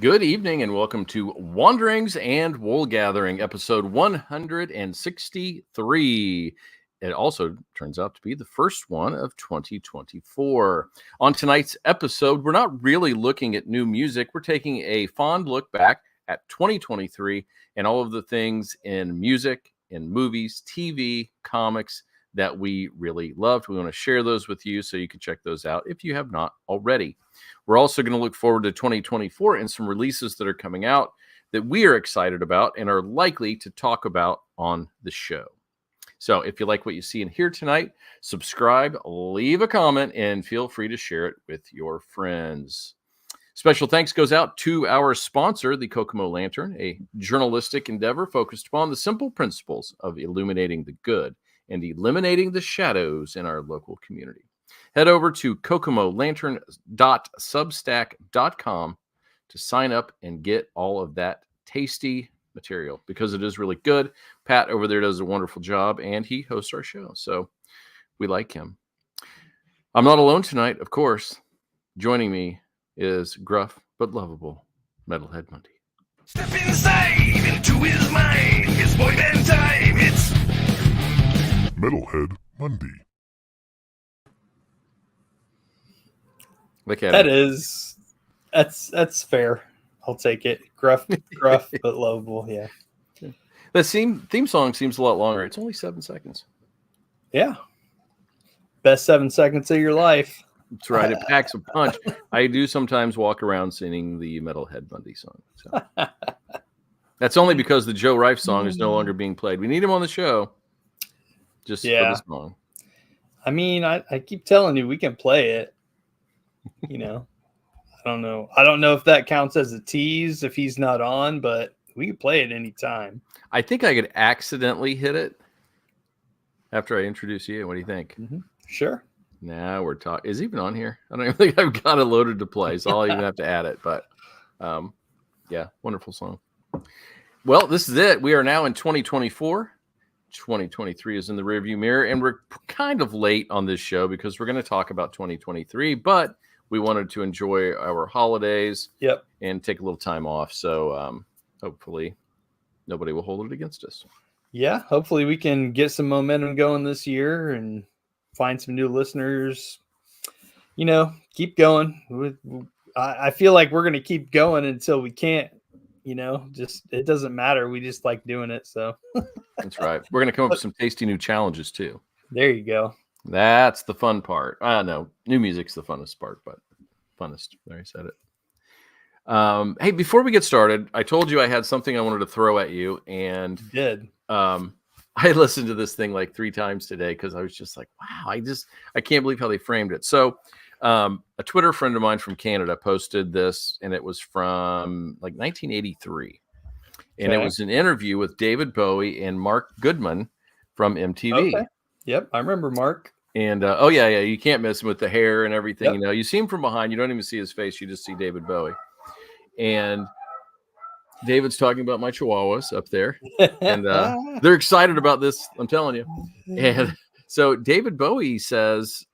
Good evening and welcome to Wanderings and Wool Gathering, episode 163. It also turns out to be the first one of 2024. On tonight's episode, we're not really looking at new music. We're taking a fond look back at 2023 and all of the things in music, in movies, TV, comics that we really loved. We want to share those with you so you can check those out if you have not already. We're also going to look forward to 2024 and some releases that are coming out that we are excited about and are likely to talk about on the show. So if you like what you see and hear tonight, subscribe, leave a comment, and feel free to share it with your friends. Special thanks goes out to our sponsor, the Kokomo Lantern, a journalistic endeavor focused upon the simple principles of illuminating the good and eliminating the shadows in our local community. Head over to kokomolantern.substack.com to sign up and get all of that tasty material because it is really good. Pat over there does a wonderful job and he hosts our show, so we like him. I'm not alone tonight, of course. Joining me is gruff but lovable Metalhead Monday. Step inside into his mind. It's boy band time. It's Metalhead Monday. Look at That him. is, that's fair. I'll take it. Gruff, but lovable. Yeah, The theme song seems a lot longer. It's only 7 seconds. yeah. Best 7 seconds of your life. That's right. It packs a punch. I do sometimes walk around singing the Metalhead Bundy song. So. That's only because the Joe Rife song is no longer being played. We need him on the show just for this song. I mean, I keep telling you we can play it. You know, I don't know if that counts as a tease if he's not on, but we can play it anytime. I think I could accidentally hit it after I introduce you. What do you think? Mm-hmm. Sure. Now we're talking. Is it even on here? I don't even think I've got it loaded to play, so I'll even have to add it. But yeah, wonderful song. Well, this is it. We are now in 2024. 2023 is in the rearview mirror, and we're kind of late on this show because we're going to talk about 2023, but we wanted to enjoy our holidays and take a little time off. So hopefully nobody will hold it against us. Yeah, hopefully we can get some momentum going this year and find some new listeners. You know, keep going. I feel like we're going to keep going until we can't. You know, just it doesn't matter. We just like doing it. So that's right. We're going to come up with some tasty new challenges too. There you go. That's the fun part. I know new music's the funnest part, but funnest. There, I said it. Hey, before we get started, I told you I had something I wanted to throw at you, and I listened to this thing like 3 times today because I was just like, wow, I can't believe how they framed it. So a Twitter friend of mine from Canada posted this, and it was from like 1983. And it was an interview with David Bowie and Mark Goodman from MTV. Okay. Yep, I remember Mark. And you can't miss him with the hair and everything. Yep. You know, you see him from behind, you don't even see his face, you just see David Bowie. And David's talking about my chihuahuas up there, and they're excited about this. I'm telling you. And so David Bowie says,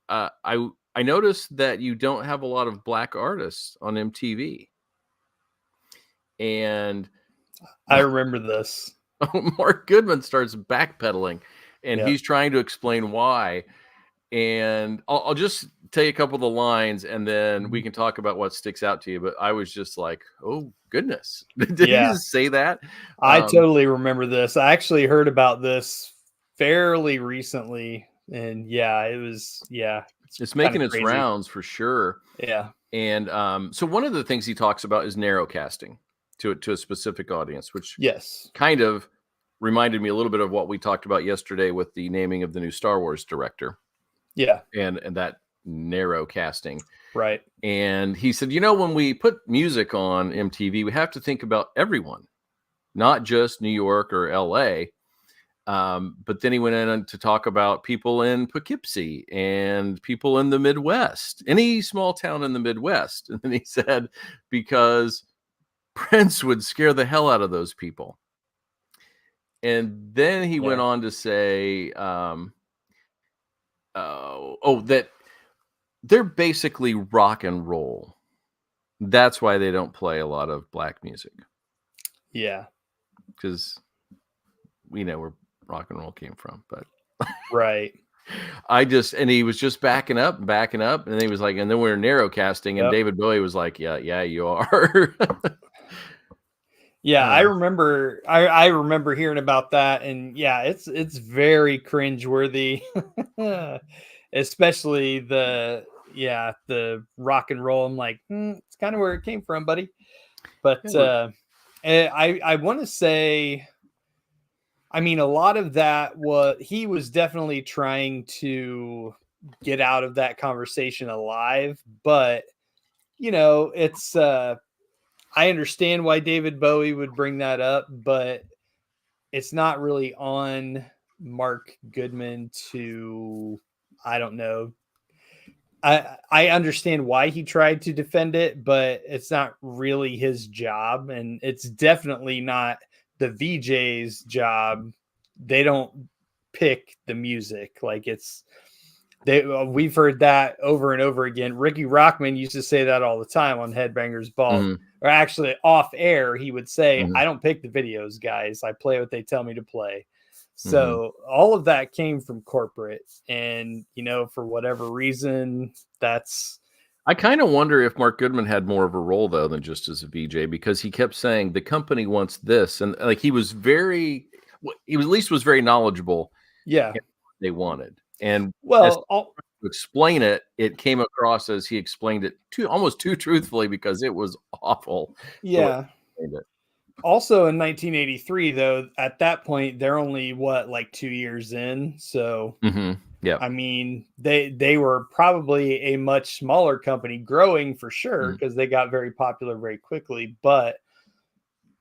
I noticed that you don't have a lot of black artists on MTV. And I remember this. Mark Goodman starts backpedaling, and he's trying to explain why. And I'll just tell you a couple of the lines, and then we can talk about what sticks out to you. But I was just like, oh, goodness. Did he just say that? I totally remember this. I actually heard about this fairly recently. And it's making its rounds for sure. Yeah. And so one of the things he talks about is narrow casting to a specific audience, which kind of reminded me a little bit of what we talked about yesterday with the naming of the new Star Wars director. Yeah. And that narrow casting. Right. And he said, you know, when we put music on MTV, we have to think about everyone, not just New York or LA. But then he went in to talk about people in Poughkeepsie and people in the Midwest, any small town in the Midwest. And then he said, because Prince would scare the hell out of those people. And then he went on to say, that they're basically rock and roll. That's why they don't play a lot of black music, Yeah. because we know where rock and roll came from. But Right. and he was just backing up, and then he was like, and then we were narrow casting, and Yep. David Bowie was like, yeah, you are. Yeah, I remember I remember hearing about that, and yeah, it's very cringeworthy. Especially the rock and roll. I'm like, it's kind of where it came from, buddy. But I want to say, I mean, a lot of that he was definitely trying to get out of that conversation alive, but it's I understand why David Bowie would bring that up, but it's not really on Mark Goodman to, I don't know. I understand why he tried to defend it, but it's not really his job. And it's definitely not the VJ's job. They don't pick the music. Like we've heard that over and over again. Ricky Rockman used to say that all the time on Headbangers Ball. Mhm. Or actually off air, he would say, Mhm. I don't pick the videos, guys. I play what they tell me to play. So all of that came from corporate. And, for whatever reason, I kind of wonder if Mark Goodman had more of a role, though, than just as a VJ, because he kept saying the company wants this. And like he was at least was very knowledgeable. yeah. In what they wanted. And Well, to explain it, it came across as he explained it almost too truthfully, because it was awful. yeah. Also in 1983, though, at that point, they're only like 2 years in. So, Yeah. I mean, they were probably a much smaller company, growing for sure, because they got very popular very quickly, but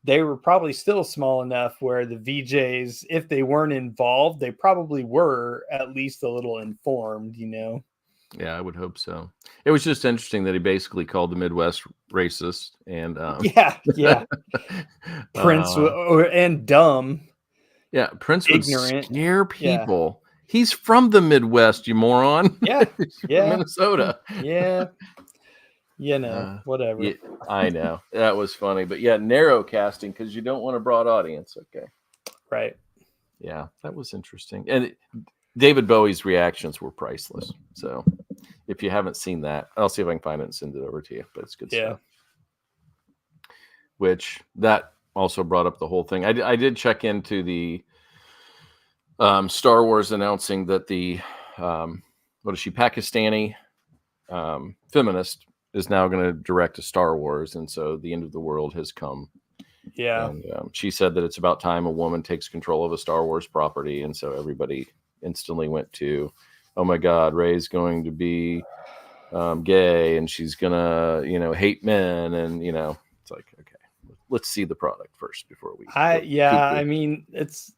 they were probably still small enough where the VJs, if they weren't involved, they probably were at least a little informed, Yeah, I would hope so. It was just interesting that he basically called the Midwest racist and yeah. Prince and dumb. Yeah, Prince ignorant. would scare people. Yeah. He's from the Midwest, you moron. Yeah, yeah, Minnesota. Yeah, whatever. Yeah, I know, that was funny, but yeah, narrow casting because you don't want a broad audience. Okay, right. Yeah, that was interesting, and David Bowie's reactions were priceless. So, if you haven't seen that, I'll see if I can find it and send it over to you. But it's good stuff. Which that also brought up the whole thing. I did check into the Star Wars announcing that the what is she, Pakistani feminist is now going to direct a Star Wars, and so the end of the world has come. Yeah, and she said that it's about time a woman takes control of a Star Wars property, and so everybody instantly went to, oh my God, Rey's going to be gay, and she's gonna hate men, and it's like, okay, let's see the product first before we. I mean,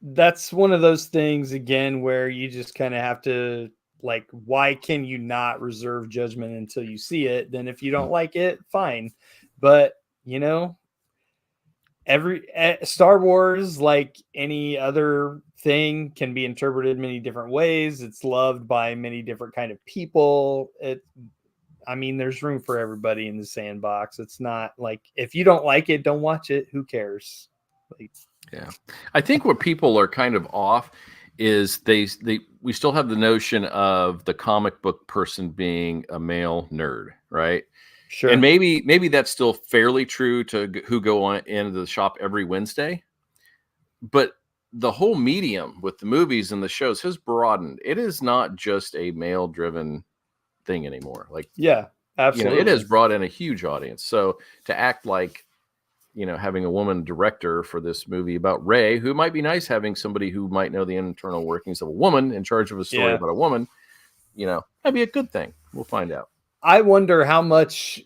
that's one of those things again where you just kind of have to, like, why can you not reserve judgment until you see it? Then if you don't like it, fine. But every Star Wars, like any other thing, can be interpreted many different ways. It's loved by many different kind of people. I mean, there's room for everybody in the sandbox. It's not like, if you don't like it, don't watch it. Who cares? Yeah. I think what people are kind of off is we still have the notion of the comic book person being a male nerd, right? Sure. And maybe that's still fairly true to who go on into the shop every Wednesday. But the whole medium with the movies and the shows has broadened. It is not just a male-driven thing anymore. Like, yeah, absolutely. It has brought in a huge audience. So to act like, having a woman director for this movie about Rey, who might be nice having somebody who might know the internal workings of a woman in charge of a story about a woman, that'd be a good thing. We'll find out. I wonder how much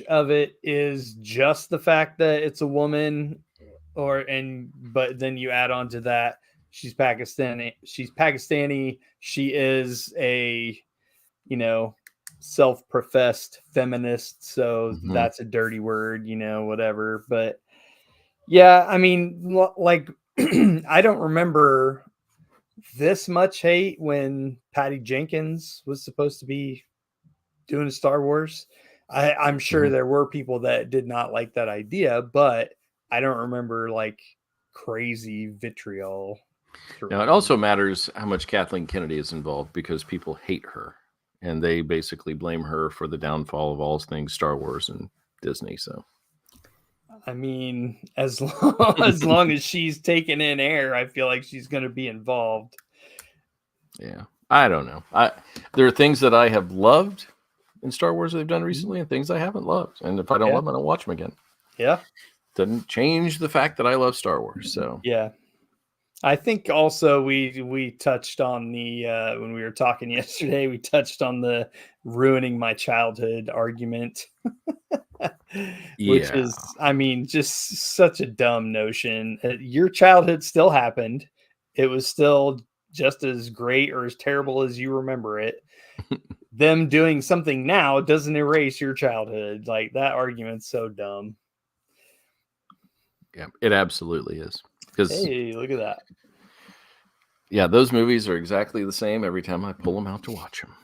of it is just the fact that it's a woman, but then you add on to that, she's Pakistani. She is a, self-professed feminist. So that's a dirty word, whatever. But yeah, I mean, like, I don't remember this much hate when Patty Jenkins was supposed to be doing Star Wars. I'm sure Mhm. there were people that did not like that idea, but I don't remember like crazy vitriol. Now, it also matters how much Kathleen Kennedy is involved because people hate her and they basically blame her for the downfall of all things Star Wars and Disney. So, I mean, as long, as long as she's taking in air, I feel like she's going to be involved. yeah, I don't know. There are things that I have loved in Star Wars they've done recently and things I haven't loved. And if I don't Yeah. love them, I don't watch them again. Yeah. Doesn't change the fact that I love Star Wars. So, Yeah. I think also we touched on the when we were talking yesterday, we touched on the ruining my childhood argument. Which yeah. is, I mean, just such a dumb notion. Your childhood still happened. It was still just as great or as terrible as you remember it. Them doing something now doesn't erase your childhood. Like that argument's so dumb. Yeah, it absolutely is. Because, Hey, look at that. yeah, those movies are exactly the same every time I pull them out to watch them.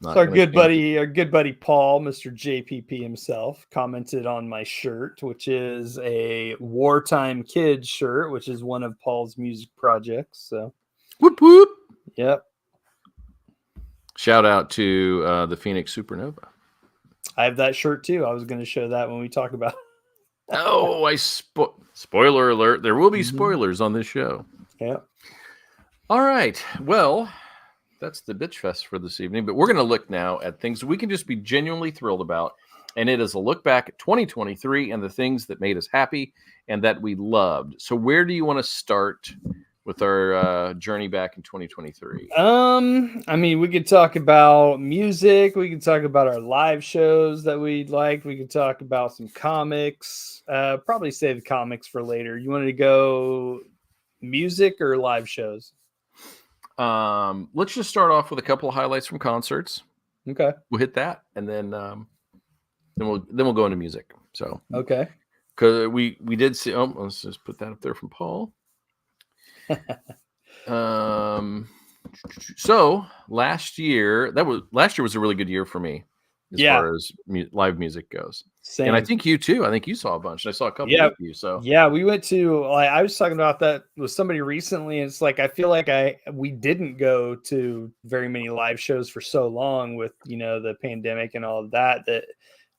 So our good buddy Paul, Mr. JPP himself, commented on my shirt, which is a Wartime Kids shirt, which is one of Paul's music projects. So, Whoop, whoop. yep, Shout out to the Phoenix Supernova. I have that shirt too. I was going to show that when we talk about. Oh, spoiler alert. There will be Mhm. spoilers on this show. Yeah. All right. Well, that's the bitch fest for this evening. But we're going to look now at things we can just be genuinely thrilled about. And it is a look back at 2023 and the things that made us happy and that we loved. So where do you want to start with our journey back in 2023? I mean, we could talk about music. We could talk about our live shows that we liked. We could talk about some comics. Probably save the comics for later. You wanted to go music or live shows? Let's just start off with a couple of highlights from concerts. Okay. We'll hit that, and then we'll go into music. So Okay. because we did see. Oh, let's just put that up there from Paul. So last year was a really good year for me as far as live music goes. Same. And I think you too. I think you saw a bunch. I saw a couple of you. So yeah, we went to. Like, I was talking about that with somebody recently. And it's like I feel like we didn't go to very many live shows for so long with the pandemic and all of that. That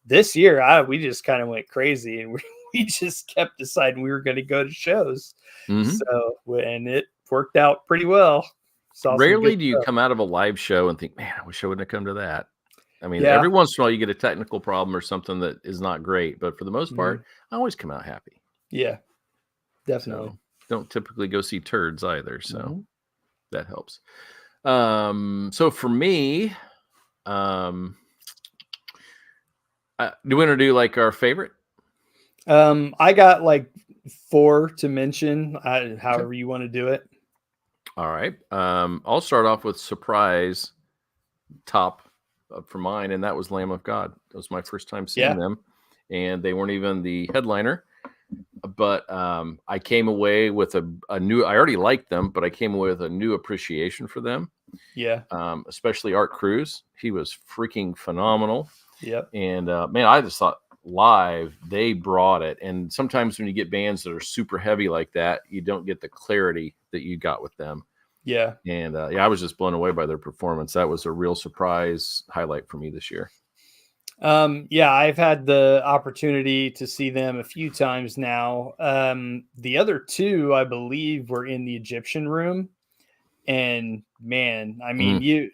this year we just kind of went crazy and we just kept deciding we were going to go to shows. Mhm. So and it worked out pretty well. Rarely do you come out of a live show and think, man, I wish I wouldn't have come to that. I mean, Yeah. every once in a while you get a technical problem or something that is not great, but for the most part, I always come out happy. Yeah, definitely. So don't typically go see turds either, so Mhm. that helps. So for me, do we want to do like our favorite? I got like 4 to mention. However you want to do it. All right. I'll start off with surprise top for mine, and that was Lamb of God. It was my first time seeing them, and they weren't even the headliner. But I came away with a new. I already liked them, but I came away with a new appreciation for them. Yeah. Especially Art Cruz. He was freaking phenomenal. Yep. And man, I just thought live they brought it. And sometimes when you get bands that are super heavy like that, you don't get the clarity that you got with them. Yeah. And I was just blown away by their performance. That was a real surprise highlight for me this year. Yeah, I've had the opportunity to see them a few times now. The other 2, I believe, were in the Egyptian Room. And man, I mean,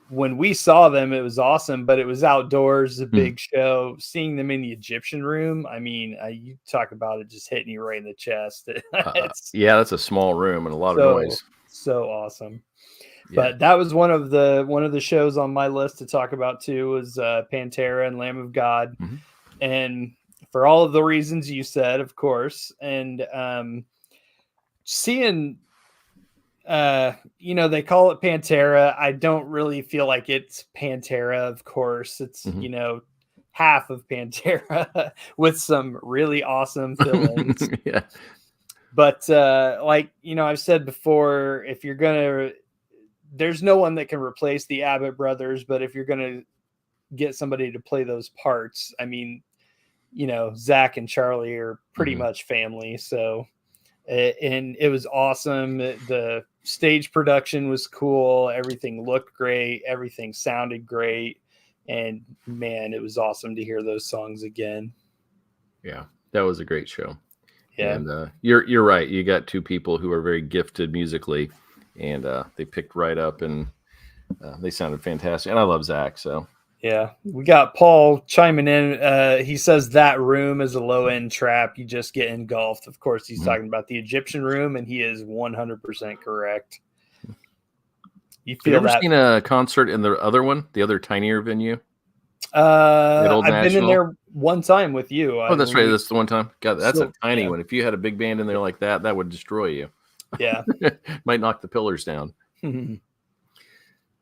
when we saw them, it was awesome, but it was outdoors, a big show. Seeing them in the Egyptian Room, I mean, you talk about it just hitting you right in the chest. Yeah, that's a small room and a lot of noise. So awesome. Yeah. But that was one of the shows on my list to talk about too, was Pantera and Lamb of God. Mm-hmm. And for all of the reasons you said, of course, and seeing they call it Pantera. I don't really feel like it's Pantera, of course. It's half of Pantera with some really awesome fill-ins. Yeah. But I've said before, if you're gonna, there's no one that can replace the Abbott brothers. But if you're gonna get somebody to play those parts. I mean, you know, Zach and Charlie are pretty much family. So, and it was awesome. The stage production was cool. Everything looked great. Everything sounded great. And man, it was awesome to hear those songs again. Yeah, that was a great show. Yeah. And you're right. You got two people who are very gifted musically, and they picked right up, and they sounded fantastic. And I love Zach. So yeah, we got Paul chiming in. He says that room is a low end trap. You just get engulfed. Of course, he's talking about the Egyptian room, and he is 100% correct. You have you ever that? seen a concert in the other one, the other tinier venue? I've been in National? there one time with you. Oh, that's right. That's the one time. God, that's So, a tiny yeah. one. If you had a big band in there like that, that would destroy you. Yeah. Might knock the pillars down.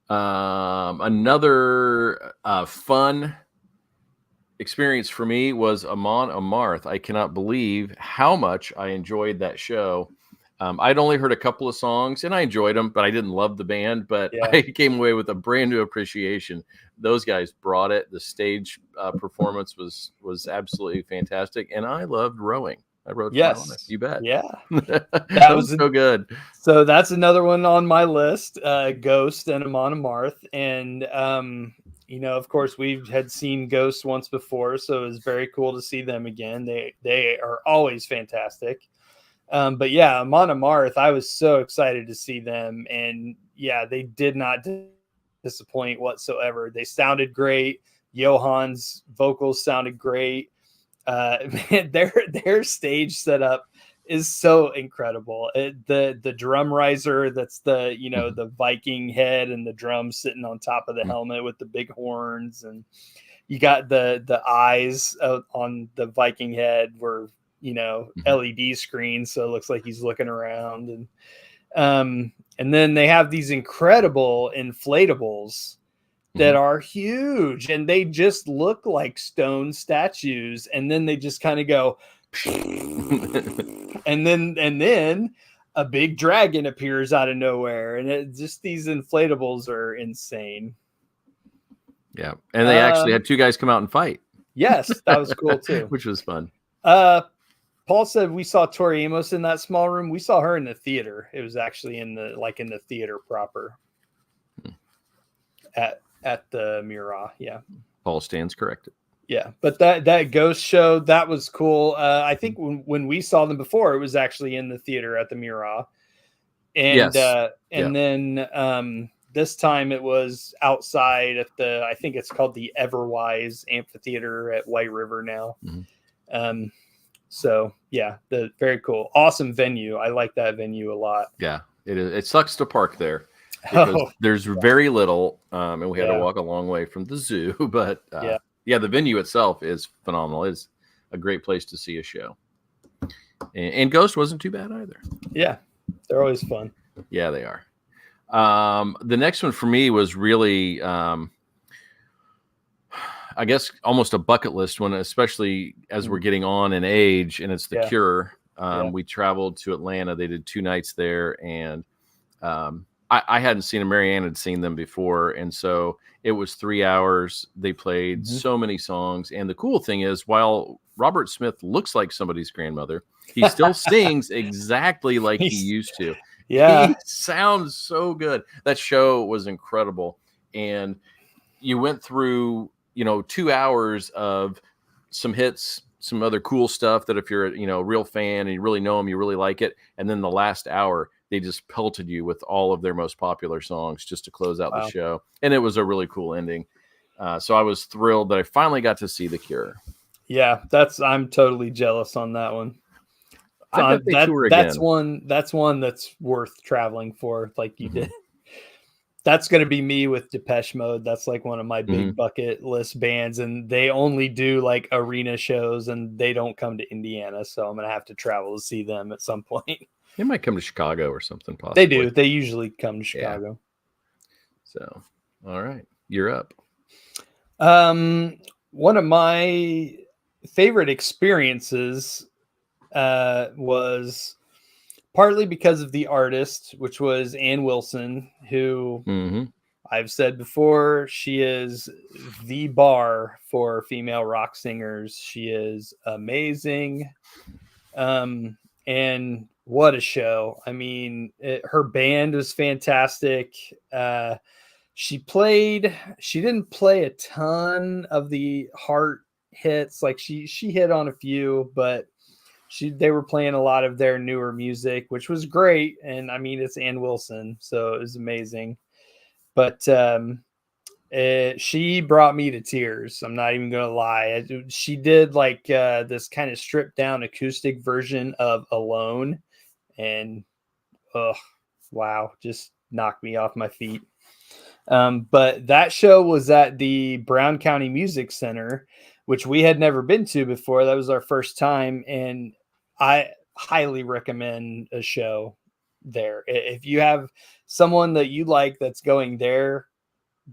Another fun experience for me was Amon Amarth. I cannot believe how much I enjoyed that show. I'd only heard a couple of songs and I enjoyed them, but I didn't love the band. But Yeah. I came away with a brand new appreciation. Those guys brought it. The stage performance was absolutely fantastic, and I loved rowing. I rowed flat on it. Yes. You bet. Yeah. That was so good. So that's another one on my list, Ghost and Amon Amarth. And, you know, of course, we had seen Ghost once before, so it was very cool to see them again. They are always fantastic. But yeah, Amon Amarth, I was so excited to see them. And yeah, they did not disappoint whatsoever. They sounded great. Johan's vocals sounded great. Man, their stage setup is so incredible. The drum riser, that's the, you know, the Viking head and the drums sitting on top of the helmet with the big horns, and you got the eyes on the Viking head were, you know, LED screens, so it looks like he's looking around. And then they have these incredible inflatables that are huge, and they just look like stone statues, and then they just kind of go and then a big dragon appears out of nowhere, and just these inflatables are insane. Yeah, and they actually had two guys come out and fight. Yes, that was cool too. Which was fun. Paul said we saw Tori Amos in that small room. We saw her in the theater. It was actually in the theater proper at the Murat. Yeah. Paul stands corrected. Yeah. But that Ghost show, that was cool. I think when we saw them before, it was actually in the theater at the Murat. And, yes. Then this time it was outside at I think it's called the Everwise Amphitheater at White River now. So yeah, very cool. Awesome venue. I like that venue a lot. Yeah, it is. It sucks to park there because there's very little, and we had to walk a long way from the zoo. But the venue itself is phenomenal. It's a great place to see a show. And Ghost wasn't too bad either. Yeah, they're always fun. Yeah, they are. The next one for me was really, I guess, almost a bucket list one, especially as we're getting on in age, and it's The Cure. We traveled to Atlanta. They did 2 nights there, and I hadn't seen them. Marianne had seen them before, and so it was 3 hours. They played so many songs, and the cool thing is, while Robert Smith looks like somebody's grandmother, he still sings exactly like he used to. Yeah, he sounds so good. That show was incredible, and you went through 2 hours of some hits, some other cool stuff that if you're a real fan and you really know them, you really like it. And then the last hour, they just pelted you with all of their most popular songs just to close out the show. And it was a really cool ending. So I was thrilled that I finally got to see The Cure. Yeah, I'm totally jealous on that one. I bet they tour again. That's one that's worth traveling for, like you did. That's going to be me with Depeche Mode. That's like one of my big bucket list bands, and they only do like arena shows, and they don't come to Indiana, so I'm going to have to travel to see them at some point. They might come to Chicago or something. Possibly. They do. They usually come to Chicago. Yeah. So, all right, you're up. One of my favorite experiences was partly because of the artist, which was Ann Wilson, who I've said before, she is the bar for female rock singers. She is amazing. And what a show. I mean, her band was fantastic. She didn't play a ton of the heart hits. Like she hit on a few, but they were playing a lot of their newer music, which was great. And I mean, it's Ann Wilson, so it was amazing. But she brought me to tears. I'm not even gonna lie. She did like this kind of stripped down acoustic version of Alone, and wow, just knocked me off my feet. But that show was at the Brown County Music Center, which we had never been to before. That was our first time, and I highly recommend a show there. If you have someone that you like that's going there,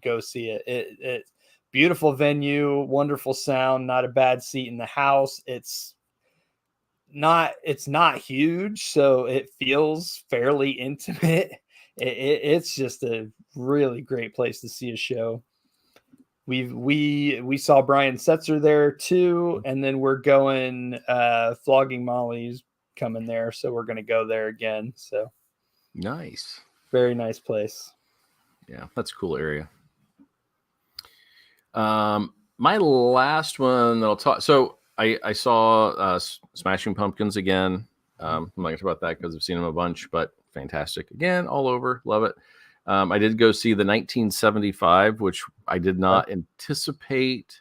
go see it. It's beautiful venue, wonderful sound, not a bad seat in the house. It's not huge, so it feels fairly intimate. It's just a really great place to see a show. We saw Brian Setzer there too, and then we're going Flogging Molly's coming there, so we're going to go there again. So Nice. very nice place. Yeah, that's a cool area. My last one that I'll talk. So I saw Smashing Pumpkins again. I'm not gonna talk about that because I've seen them a bunch, but fantastic again, all over, love it. I did go see the 1975, which I did not anticipate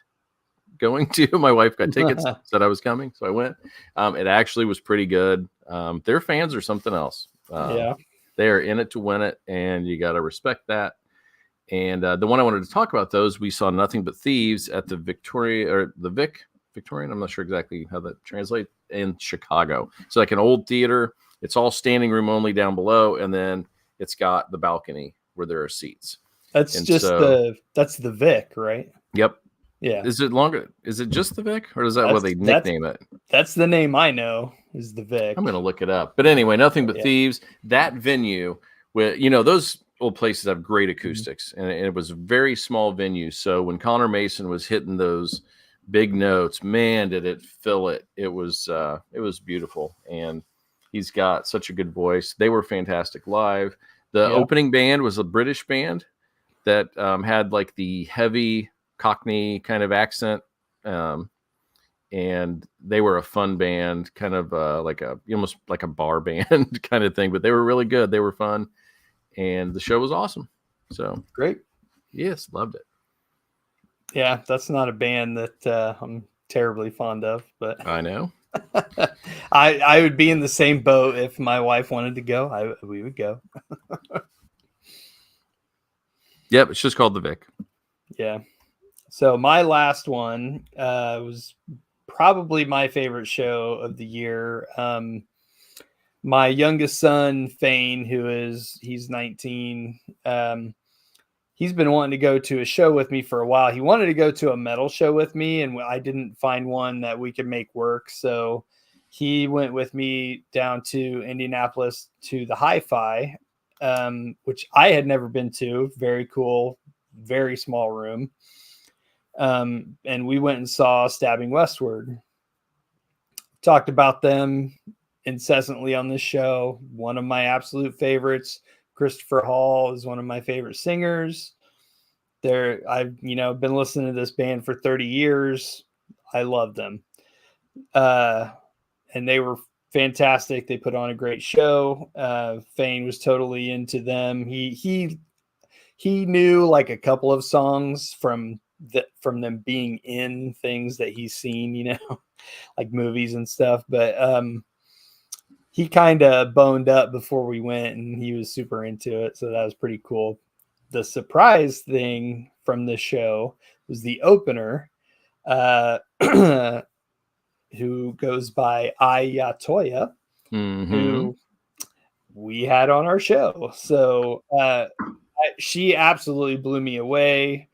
going to. My wife got tickets, said I was coming, so I went. It actually was pretty good. Their fans are something else. Yeah, they are in it to win it, and you got to respect that. And the one I wanted to talk about, those we saw Nothing But Thieves at the Victorian. I'm not sure exactly how that translates, in Chicago. So like an old theater. It's all standing room only down below, and then it's got the balcony where there are seats. that's the Vic, right? Yep. Yeah, Is it longer? Is it just the Vic, or is that what they nickname it? That's the name I know, is the Vic. I'm going to look it up. But anyway, Nothing But Yeah. Thieves, that venue, where, those old places have great acoustics, and it was a very small venue. So when Connor Mason was hitting those big notes, man, did it fill it. It was beautiful. And he's got such a good voice. They were fantastic live. The opening band was a British band that had like the heavy Cockney kind of accent. And they were a fun band, kind of almost like a bar band kind of thing, but they were really good. They were fun. And the show was awesome. So Great. yes, loved it. Yeah, that's not a band that I'm terribly fond of, but I know. I would be in the same boat if my wife wanted to go. We would go. Yep, it's just called the Vic. Yeah. So my last one was probably my favorite show of the year. My youngest son, Fane, he's 19. He's been wanting to go to a show with me for a while. He wanted to go to a metal show with me, and I didn't find one that we could make work. So he went with me down to Indianapolis to the Hi-Fi, which I had never been to. Very cool, very small room. And we went and saw Stabbing Westward. Talked about them incessantly on this show. One of my absolute favorites. Christopher Hall is one of my favorite singers. I've been listening to this band for 30 years. I love them. And they were fantastic. They put on a great show. Fane was totally into them. He knew like a couple of songs from them being in things that he's seen, like movies and stuff. But he kind of boned up before we went, and he was super into it. So that was pretty cool. The surprise thing from the show was the opener, who goes by Ayatoya, who we had on our show. So she absolutely blew me away.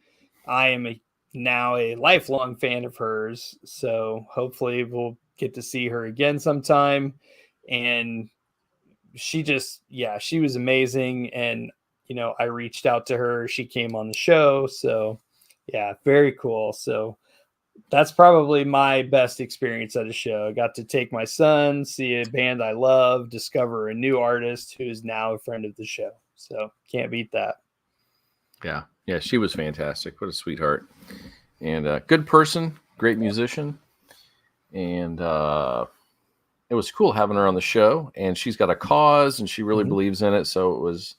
I am now a lifelong fan of hers. So hopefully we'll get to see her again sometime. And she was amazing. And, I reached out to her. She came on the show. So yeah, very cool. So that's probably my best experience at a show. I got to take my son, see a band I love, discover a new artist who is now a friend of the show. So can't beat that. Yeah. Yeah. She was fantastic. What a sweetheart. And good person, great musician. And it was cool having her on the show. And she's got a cause and she really believes in it. So it was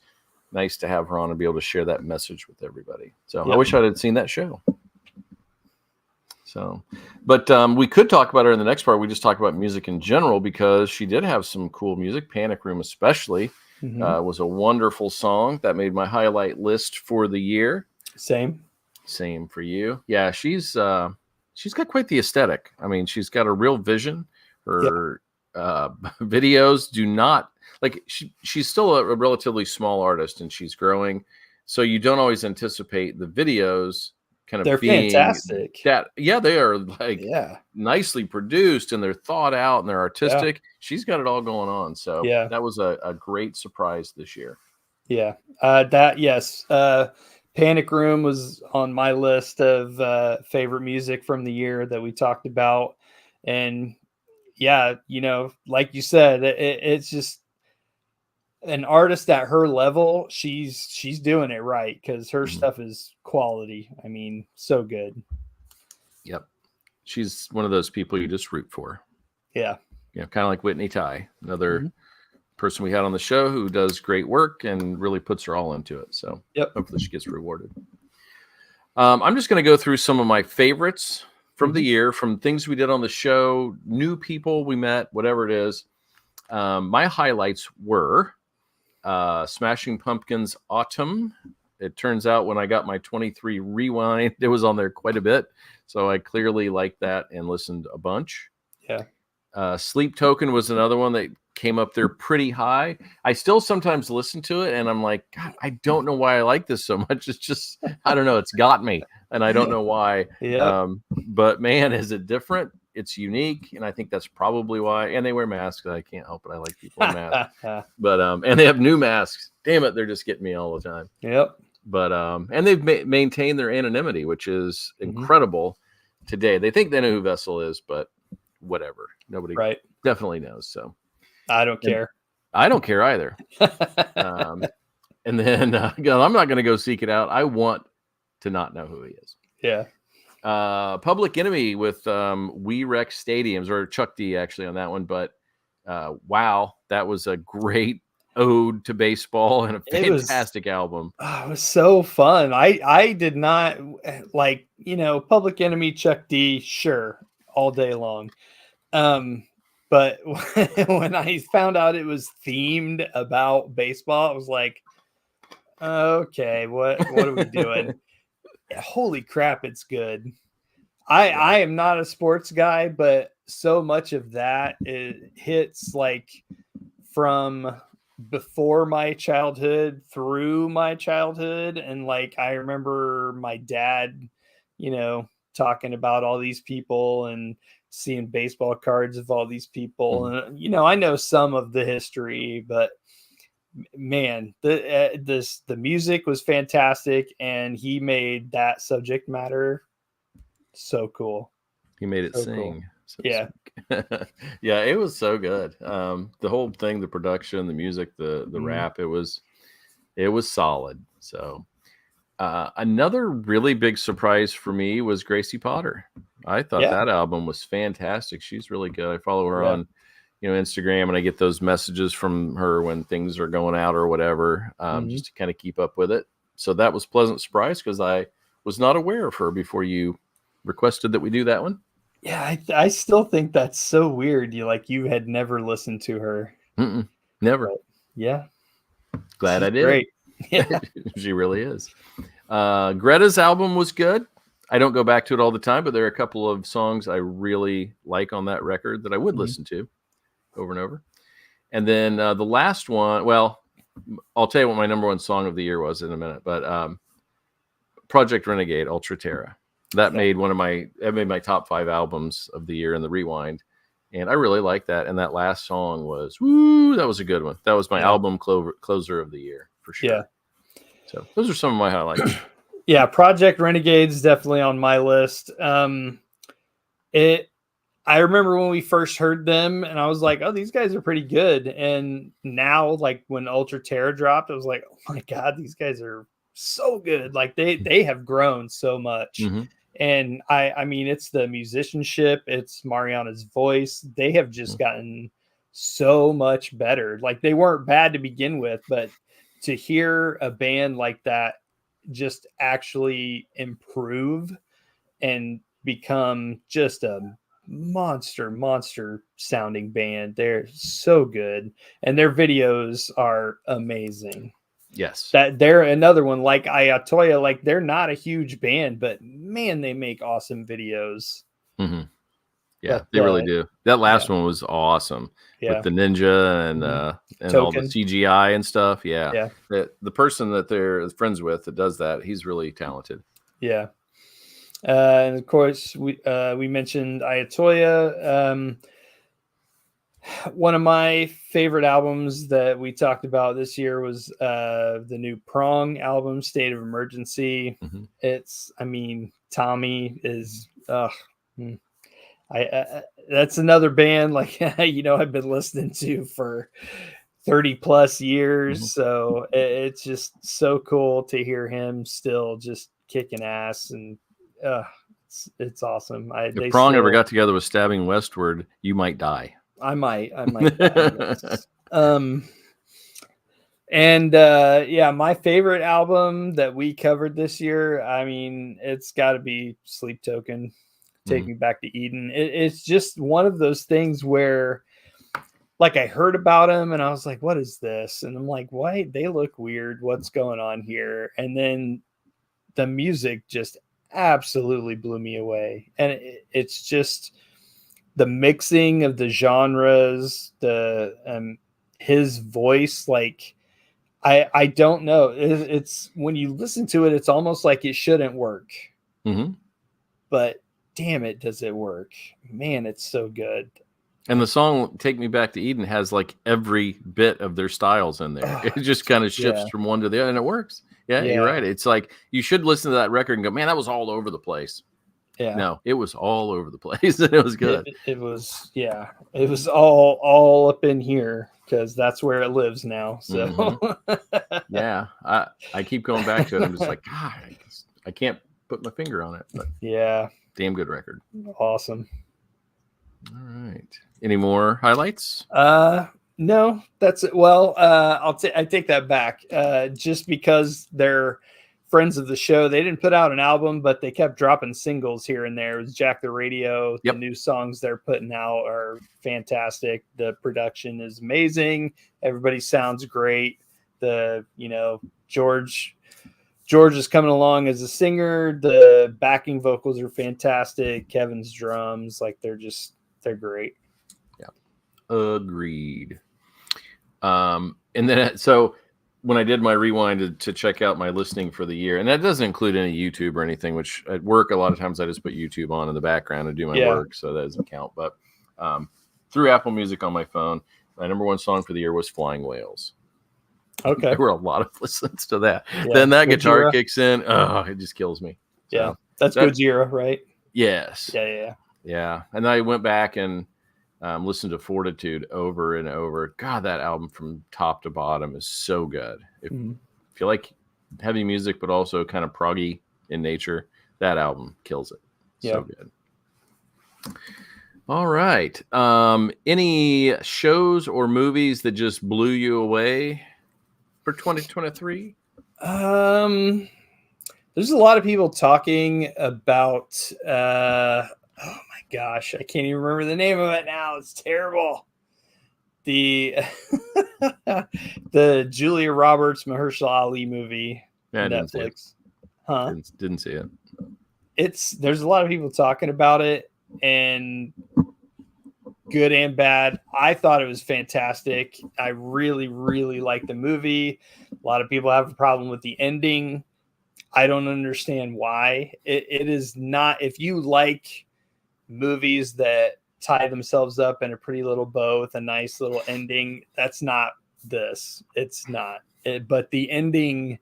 nice to have her on and be able to share that message with everybody. So I wish I had seen that show. So, but we could talk about her in the next part. We just talk about music in general because she did have some cool music. Panic Room, especially, was a wonderful song that made my highlight list for the year. Same for you. Yeah, she's got quite the aesthetic. I mean, she's got a real vision. Her videos do not like she's still a relatively small artist and she's growing, so you don't always anticipate the videos. They're being fantastic. They are nicely produced and they're thought out and they're artistic. She's got it all going on. So that was a great surprise this year. Yeah. Panic Room was on my list of favorite music from the year that we talked about. And like you said, it's just an artist at her level. She's doing it right because her stuff is quality. I mean, so good. Yep. She's one of those people you just root for. Yeah. Kind of like Whitney Tai, another person we had on the show who does great work and really puts her all into it. So hopefully she gets rewarded. I'm just going to go through some of my favorites from the year, from things we did on the show, new people we met, whatever it is. My highlights were Smashing Pumpkins Autumn. It turns out when I got my 23 rewind, it was on there quite a bit. So I clearly liked that and listened a bunch. Yeah. Sleep Token was another one that came up there pretty high. I still sometimes listen to it and I'm like, God, I don't know why I like this so much. It's just, I don't know. It's got me and I don't know why. But man, is it different? It's unique, and I think that's probably why. And they wear masks. I can't help it. I like people in masks. But and they have new masks. Damn it, they're just getting me all the time. Yep. But and they've maintained their anonymity, which is incredible today. They think they know who Vessel is, but whatever. Nobody definitely knows. So I don't care. I don't care either. And then I'm not going to go seek it out. I want to not know who he is. Yeah. Public Enemy with We Wreck Stadiums, or Chuck D actually on that one. But wow, that was a great ode to baseball and a fantastic album. It was so fun. I did not like, Public Enemy, Chuck D, sure, all day long. But when I found out it was themed about baseball, I was like, okay, what are we doing? Holy crap, it's good. I am not a sports guy, but so much of that it hits like from before my childhood through my childhood. And like I remember my dad, talking about all these people and seeing baseball cards of all these people. And I know some of the history, but man, the music was fantastic, and he made that subject matter so cool. He made it sing. Cool. So yeah. Yeah, it was so good. The whole thing, the production, the music, the rap, it was solid. So another really big surprise for me was Gracie Potter. I thought that album was fantastic. She's really good. I follow her on Instagram, and I get those messages from her when things are going out or whatever, just to kind of keep up with it. So that was a pleasant surprise because I was not aware of her before you requested that we do that one. Yeah, I still think that's so weird. You had never listened to her. Never. But, yeah. Glad she's I did. Great. Yeah. She really is. Greta's album was good. I don't go back to it all the time, but there are a couple of songs I really like on that record that I would listen to over and over. And then the last one, well, I'll tell you what my number one song of the year was in a minute, but Project Renegade, Ultra Terra. That made my top 5 albums of the year in the rewind. And I really like that. And that last song was, that was a good one. That was my album closer of the year for sure. Yeah. So those are some of my highlights. Yeah, Project Renegade's definitely on my list. I remember when we first heard them and I was like, oh, these guys are pretty good. And now, like when Ultra Terror dropped, I was like, oh my God, these guys are so good. Like they have grown so much. Mhm. And I mean, it's the musicianship, it's Mariana's voice. They have just gotten so much better. Like they weren't bad to begin with, but to hear a band like that just actually improve and become just a monster sounding band. They're so good, and their videos are amazing. Yes. That they're another one like Ayatoya. Like they're not a huge band, but man, they make awesome videos. Mhm. Yeah, But, they really do. That last yeah. one was awesome Yeah. with the ninja and all the Token. CGI and stuff. Yeah. Yeah. The person that they're friends with that does that, he's really talented. Yeah. And of course, we mentioned Ayatoya. One of my favorite albums that we talked about this year was the new Prong album, State of Emergency. Mhm. I mean, Tommy is, that's another band like, I've been listening to for 30 plus years. Mhm. So it's just so cool to hear him still just kicking ass, and it's awesome. If Prong ever got together with Stabbing Westward, you might die. I might yes. My favorite album that we covered this year, I mean, it's got to be Sleep Token, Take Me Back to Eden. It's just one of those things where, like, I heard about him and I was like, what is this? And I'm like, why? They look weird. What's going on here? And then the music just absolutely blew me away. And it's just the mixing of the genres, his voice, like, I don't know. It's when you listen to it, it's almost like it shouldn't work. Mhm. But damn it, does it work? Man, it's so good. And the song "Take Me Back to Eden" has like every bit of their styles in there. It just kind of shifts from one to the other, and it works. Yeah, you're right. It's like you should listen to that record and go, "Man, that was all over the place." Yeah. No, it was all over the place, and it was good. It was, it was all up in here because that's where it lives now. So yeah, I keep going back to it. I'm just like, God, I can't put my finger on it. But yeah, damn good record. Awesome. All right. Any more highlights? No, that's it. Well, I take that back. Just because they're friends of the show, they didn't put out an album, but they kept dropping singles here and there. It was Jack the Radio. Yep. The new songs they're putting out are fantastic. The production is amazing. Everybody sounds great. George is coming along as a singer. The backing vocals are fantastic. Kevin's drums, like they're great. Yeah. Agreed. And then so when I did my rewind to check out my listening for the year, and that doesn't include any YouTube or anything, which at work, a lot of times I just put YouTube on in the background and do my work. So that doesn't count. But through Apple Music on my phone, my number one song for the year was Flying Whales. Okay. There were a lot of listens to that. Yeah. Then that guitar kicks in. Oh, it just kills me. So, yeah. That's Gojira, right? Yes. Yeah. And I went back and listened to Fortitude over and over. God, that album from top to bottom is so good. If you like heavy music, but also kind of proggy in nature, that album kills it. So good. All right. Any shows or movies that just blew you away for 2023? There's a lot of people talking about oh my gosh, I can't even remember the name of it now. It's terrible. The the Julia Roberts Mahershala Ali movie on Netflix. Didn't see it. There's a lot of people talking about it, and good and bad. I thought it was fantastic. I really, really like the movie. A lot of people have a problem with the ending. I don't understand why. It is not, if you like movies that tie themselves up in a pretty little bow with a nice little ending, that's not this. It's not. But the ending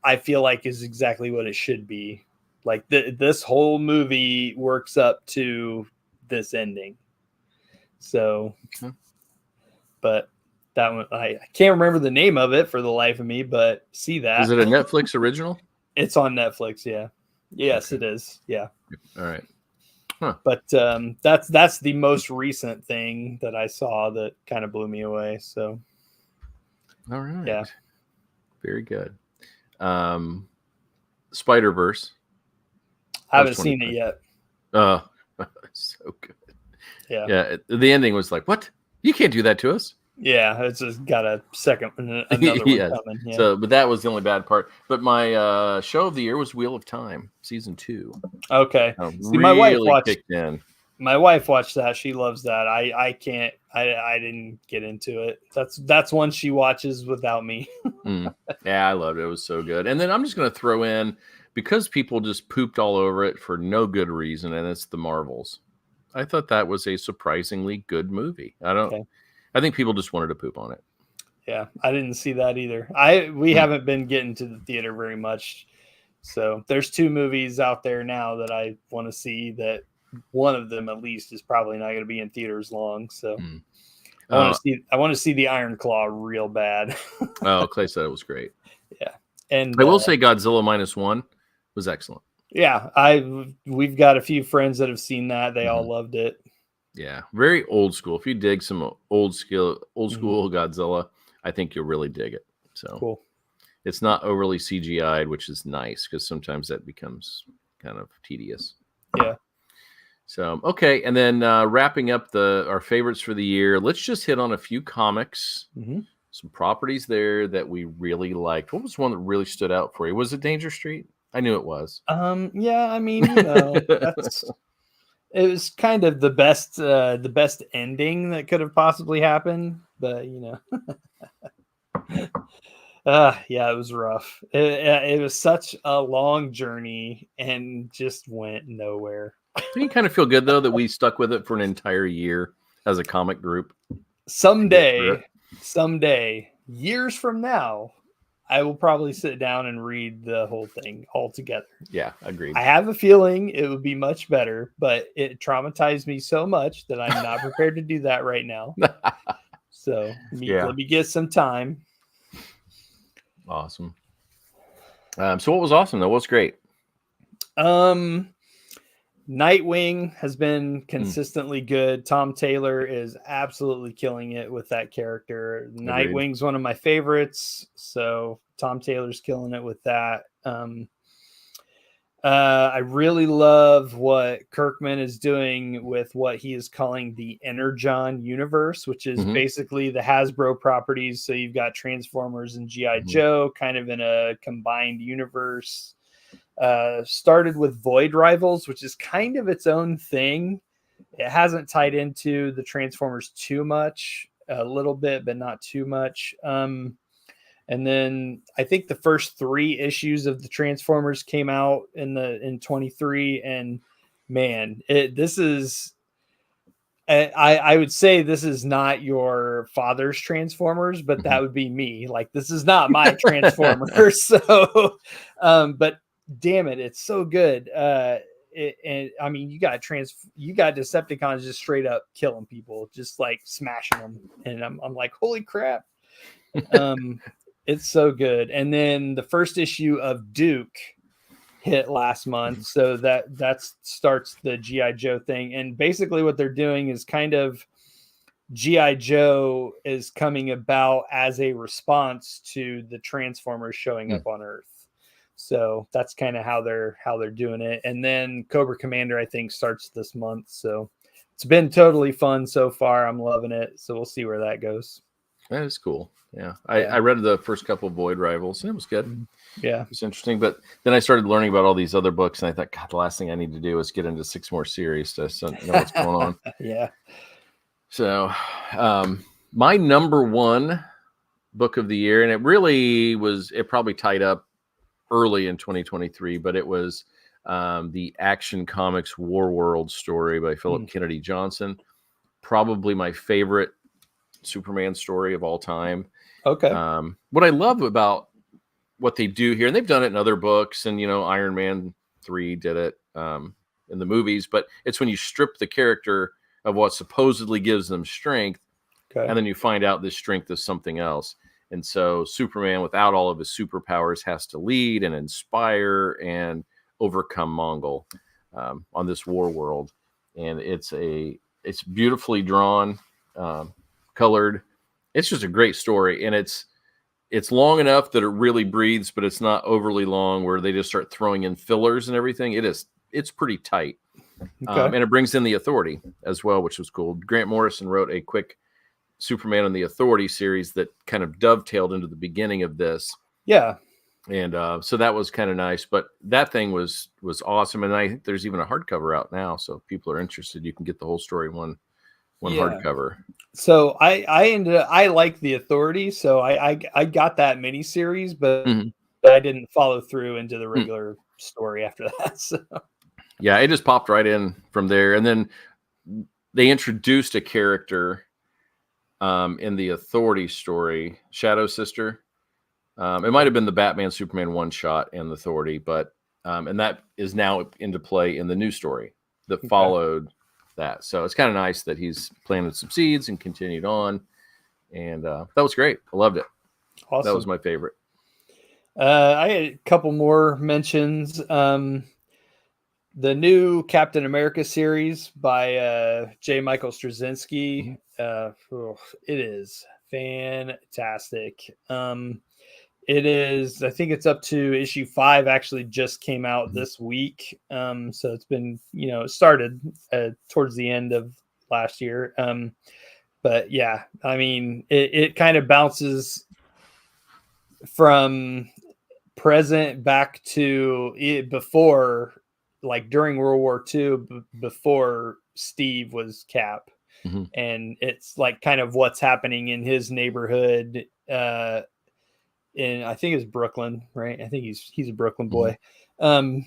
I feel like is exactly what it should be. Like this whole movie works up to this ending. So, Okay. but that one I can't remember the name of it for the life of me. But see that Is it a Netflix original? it's on Netflix. Yeah, yes, Okay. it is. Yeah, All right. but that's the most recent thing that I saw that kind of blew me away. So All right. Yeah. Very good. Spider-Verse. I haven't That was seen it yet. So good. Yeah. Yeah. The ending was like, what? You can't do that to us. Yeah, it's just got a second, another one Yes. coming. Yeah. So, but that was the only bad part. But my show of the year was Wheel of Time, season 2. Okay. See, Really kicked in. my wife watched that. She loves that. I can't. I didn't get into it. That's one she watches without me. Yeah, I loved it. It was so good. And then I'm just going to throw in, because people just pooped all over it for no good reason, and it's The Marvels. I thought that was a surprisingly good movie. Okay. I think people just wanted to poop on it. Yeah, I didn't see that either. We haven't been getting to the theater very much. So there's 2 movies out there now that I want to see. That one of them at least is probably not going to be in theaters long. So I want to see the Iron Claw real bad. Oh, Clay said it was great. And I will say Godzilla -1 was excellent. yeah, we've got a few friends that have seen that. They all loved it. Yeah, very old school. If you dig some old school Godzilla, I think you'll really dig it. So Cool. it's not overly CGI'd, which is nice because sometimes that becomes kind of tedious. Yeah. So okay, and then wrapping up our favorites for the year, let's just hit on a few comics, some properties there that we really liked. What was one that really stood out for you? Was it Danger Street? I knew it was. Yeah, I mean, it was kind of the best ending that could have possibly happened, but yeah, it was rough. It was such a long journey and just went nowhere. You kind of feel good though that we stuck with it for an entire year as a comic group. Someday, years from now, I will probably sit down and read the whole thing all together. Yeah, agreed. I have a feeling it would be much better, but it traumatized me so much that I'm not prepared to do that right now. So let me get some time. Awesome. So what was awesome though? What's great? Nightwing has been consistently good. Tom Taylor is absolutely killing it with that character. Agreed. Nightwing's one of my favorites, so Tom Taylor's killing it with that. I really love what Kirkman is doing with what he is calling the Energon universe, which is basically the Hasbro properties. So you've got Transformers and G.I. Joe kind of in a combined universe. Started with Void Rivals, which is kind of its own thing. It hasn't tied into the Transformers too much, a little bit, but not too much. And then I think the first 3 issues of the Transformers came out in 23, and man, this is. I would say this is not your father's Transformers, but that would be me. Like, this is not my Transformers. So, but damn it, it's so good. And I mean, you got Decepticons just straight up killing people, just like smashing them, and I'm like, holy crap. It's so good. And then the first issue of Duke hit last month, so that starts the G.I. Joe thing. And basically what they're doing is kind of G.I. Joe is coming about as a response to the Transformers showing up on Earth. So that's kind of how they're doing it. And then Cobra Commander, I think, starts this month. So it's been totally fun so far. I'm loving it. So we'll see where that goes. That is cool. Yeah. I read the first couple of Void Rivals and it was good. Yeah. It was interesting. But then I started learning about all these other books and I thought, God, the last thing I need to do is get into 6 more series to know what's going on. Yeah. So my number 1 book of the year, and it probably tied up early in 2023, but it was the Action Comics War World story by Philip Kennedy Johnson. Probably my favorite Superman story of all time. Okay. What I love about what they do here, and they've done it in other books, and Iron Man 3 did it in the movies, but it's when you strip the character of what supposedly gives them strength, Okay. and then you find out this strength is something else. And so Superman, without all of his superpowers, has to lead and inspire and overcome Mongol on this war world. And it's beautifully drawn, colored. It's just a great story, and it's long enough that it really breathes, but it's not overly long where they just start throwing in fillers and everything. It's pretty tight. Okay. And it brings in the Authority as well, which was cool. Grant Morrison wrote a quick Superman and the Authority series that kind of dovetailed into the beginning of this. Yeah. And so that was kind of nice, but that thing was awesome. And I think there's even a hardcover out now. So if people are interested, you can get the whole story in one hardcover. So I like the Authority, so I got that miniseries, but I didn't follow through into the regular story after that. So. Yeah, it just popped right in from there, and then they introduced a character in the Authority story, Shadow Sister. It might have been the Batman Superman one shot and the Authority, but and that is now into play in the new story that followed that. So it's kind of nice that he's planted some seeds and continued on, and that was great. I loved it. Awesome. That was my favorite. I had a couple more mentions. The new Captain America series by J. Michael Straczynski. It is fantastic. It is, I think it's up to issue 5, actually just came out this week. So it's been, it started towards the end of last year. But yeah, I mean, it kind of bounces from present back to it before, like during World War II, before Steve was Cap. And it's like kind of what's happening in his neighborhood, in I think it's Brooklyn, right? I think he's a Brooklyn boy. And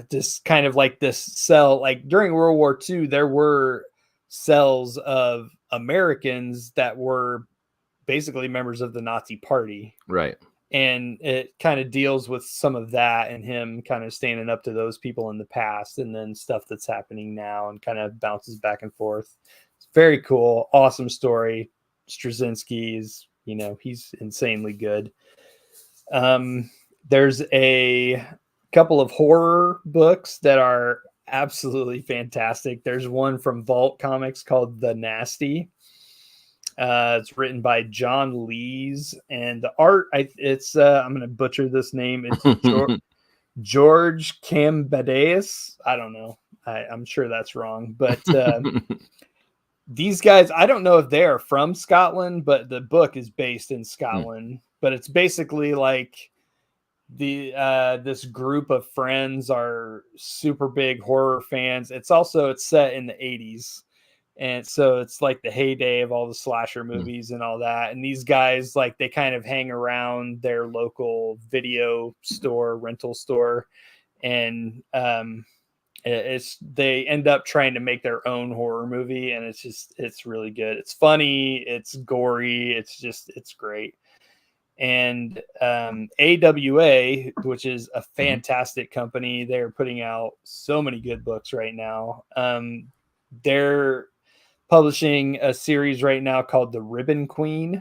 just kind of like this cell, like during World War II, there were cells of Americans that were basically members of the Nazi Party. Right. And it kind of deals with some of that and him kind of standing up to those people in the past, and then stuff that's happening now, and kind of bounces back and forth. It's very cool. Awesome story. Straczynski is, he's insanely good. There's a couple of horror books that are absolutely fantastic. There's one from Vault Comics called The Nasty. It's written by John Lees, and the art, it's I'm going to butcher this name. It's George Cambadeus. I don't know. I'm sure that's wrong, but these guys, I don't know if they are from Scotland, but the book is based in Scotland. But it's basically like this group of friends are super big horror fans. It's set in the 80s. And so it's like the heyday of all the slasher movies and all that. And these guys, like, they kind of hang around their local video store, rental store. And they end up trying to make their own horror movie. And it's really good. It's funny. It's gory. It's great. And AWA, which is a fantastic company, they're putting out so many good books right now. They're publishing a series right now called The Ribbon Queen,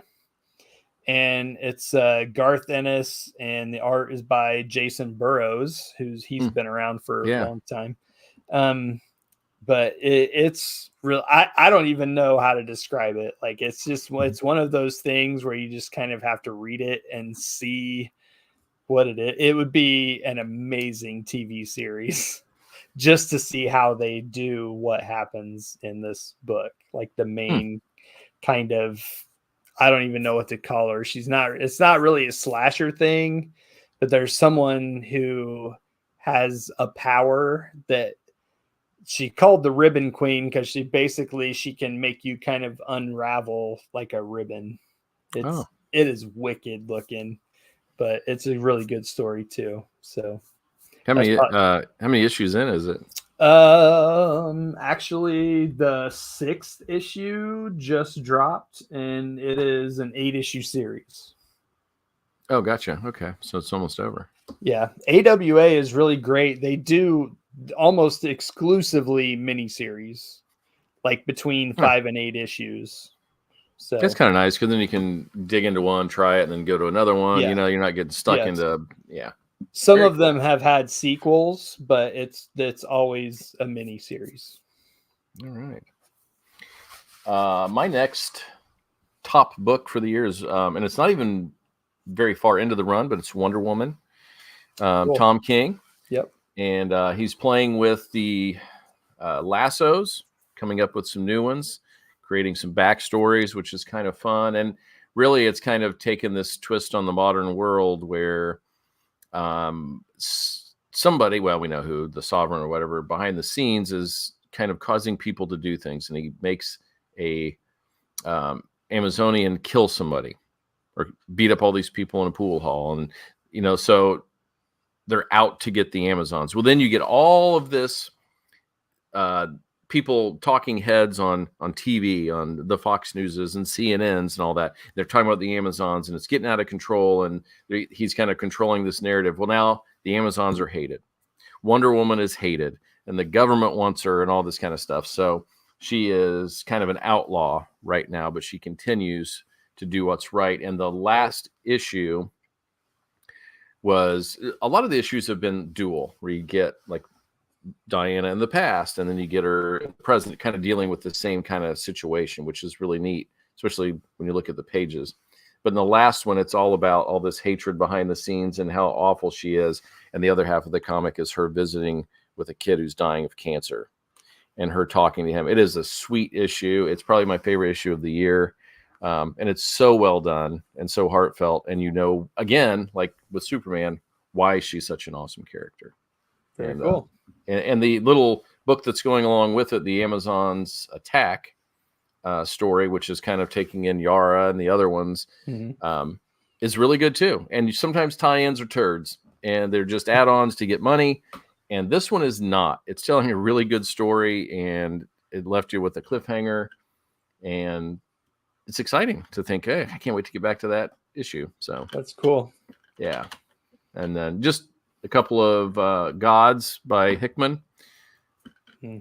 and it's Garth Ennis, and the art is by Jason Burrows, he's been around for a long time. But it's real. I don't even know how to describe it. Like, it's one of those things where you just kind of have to read it and see what it is. It would be an amazing TV series just to see how they do what happens in this book. Like the main kind of, I don't even know what to call her. It's not really a slasher thing, but there's someone who has a power that she called the Ribbon Queen because she can make you kind of unravel like a ribbon. It is wicked looking, but it's a really good story too. So how many issues in is it? Actually the 6th issue just dropped, and it is an 8-issue series. Oh, gotcha. Okay, so it's almost over. Yeah, AWA is really great. They do almost exclusively miniseries, like between Huh. 5 and 8 issues. So That's kind of nice because then you can dig into one, try it, and then go to another one. Yeah. You know, you're not getting stuck Yes. into some Very of them have had sequels, but it's always a mini series. All right. My next top book for the year is, and it's not even very far into the run, but it's Wonder Woman. Cool. Tom King. Yep. And he's playing with the lassos, coming up with some new ones, creating some backstories, which is kind of fun. And really, it's kind of taken this twist on the modern world where somebody, well, we know who, the sovereign or whatever, behind the scenes is kind of causing people to do things. And he makes a Amazonian kill somebody or beat up all these people in a pool hall. And, you know, so they're out to get the Amazons. Well, then you get all of this people talking heads on TV, on the Fox Newses and CNNs and all that. They're talking about the Amazons and it's getting out of control. And he's kind of controlling this narrative. Well, now the Amazons are hated. Wonder Woman is hated and the government wants her and all this kind of stuff. So she is kind of an outlaw right now, but she continues to do what's right. And the last issue was, a lot of the issues have been dual, where you get like Diana in the past and then you get her in the present, kind of dealing with the same kind of situation, which is really neat, especially when you look at the pages. But in the last one, it's all about all this hatred behind the scenes and how awful she is. And the other half of the comic is her visiting with a kid who's dying of cancer and her talking to him. It is a sweet issue. It's probably my favorite issue of the year. And it's so well done and so heartfelt. And, you know, again, like with Superman, why she's such an awesome character. Very cool. And the little book that's going along with it, the Amazons Attack story, which is kind of taking in Yara and the other ones, is really good too. And sometimes tie-ins are turds and they're just add-ons to get money. And this one is not. It's telling a really good story and it left you with a cliffhanger. And it's exciting to think, hey, I can't wait to get back to that issue. So that's cool. Yeah. And then just a couple of Gods by Hickman.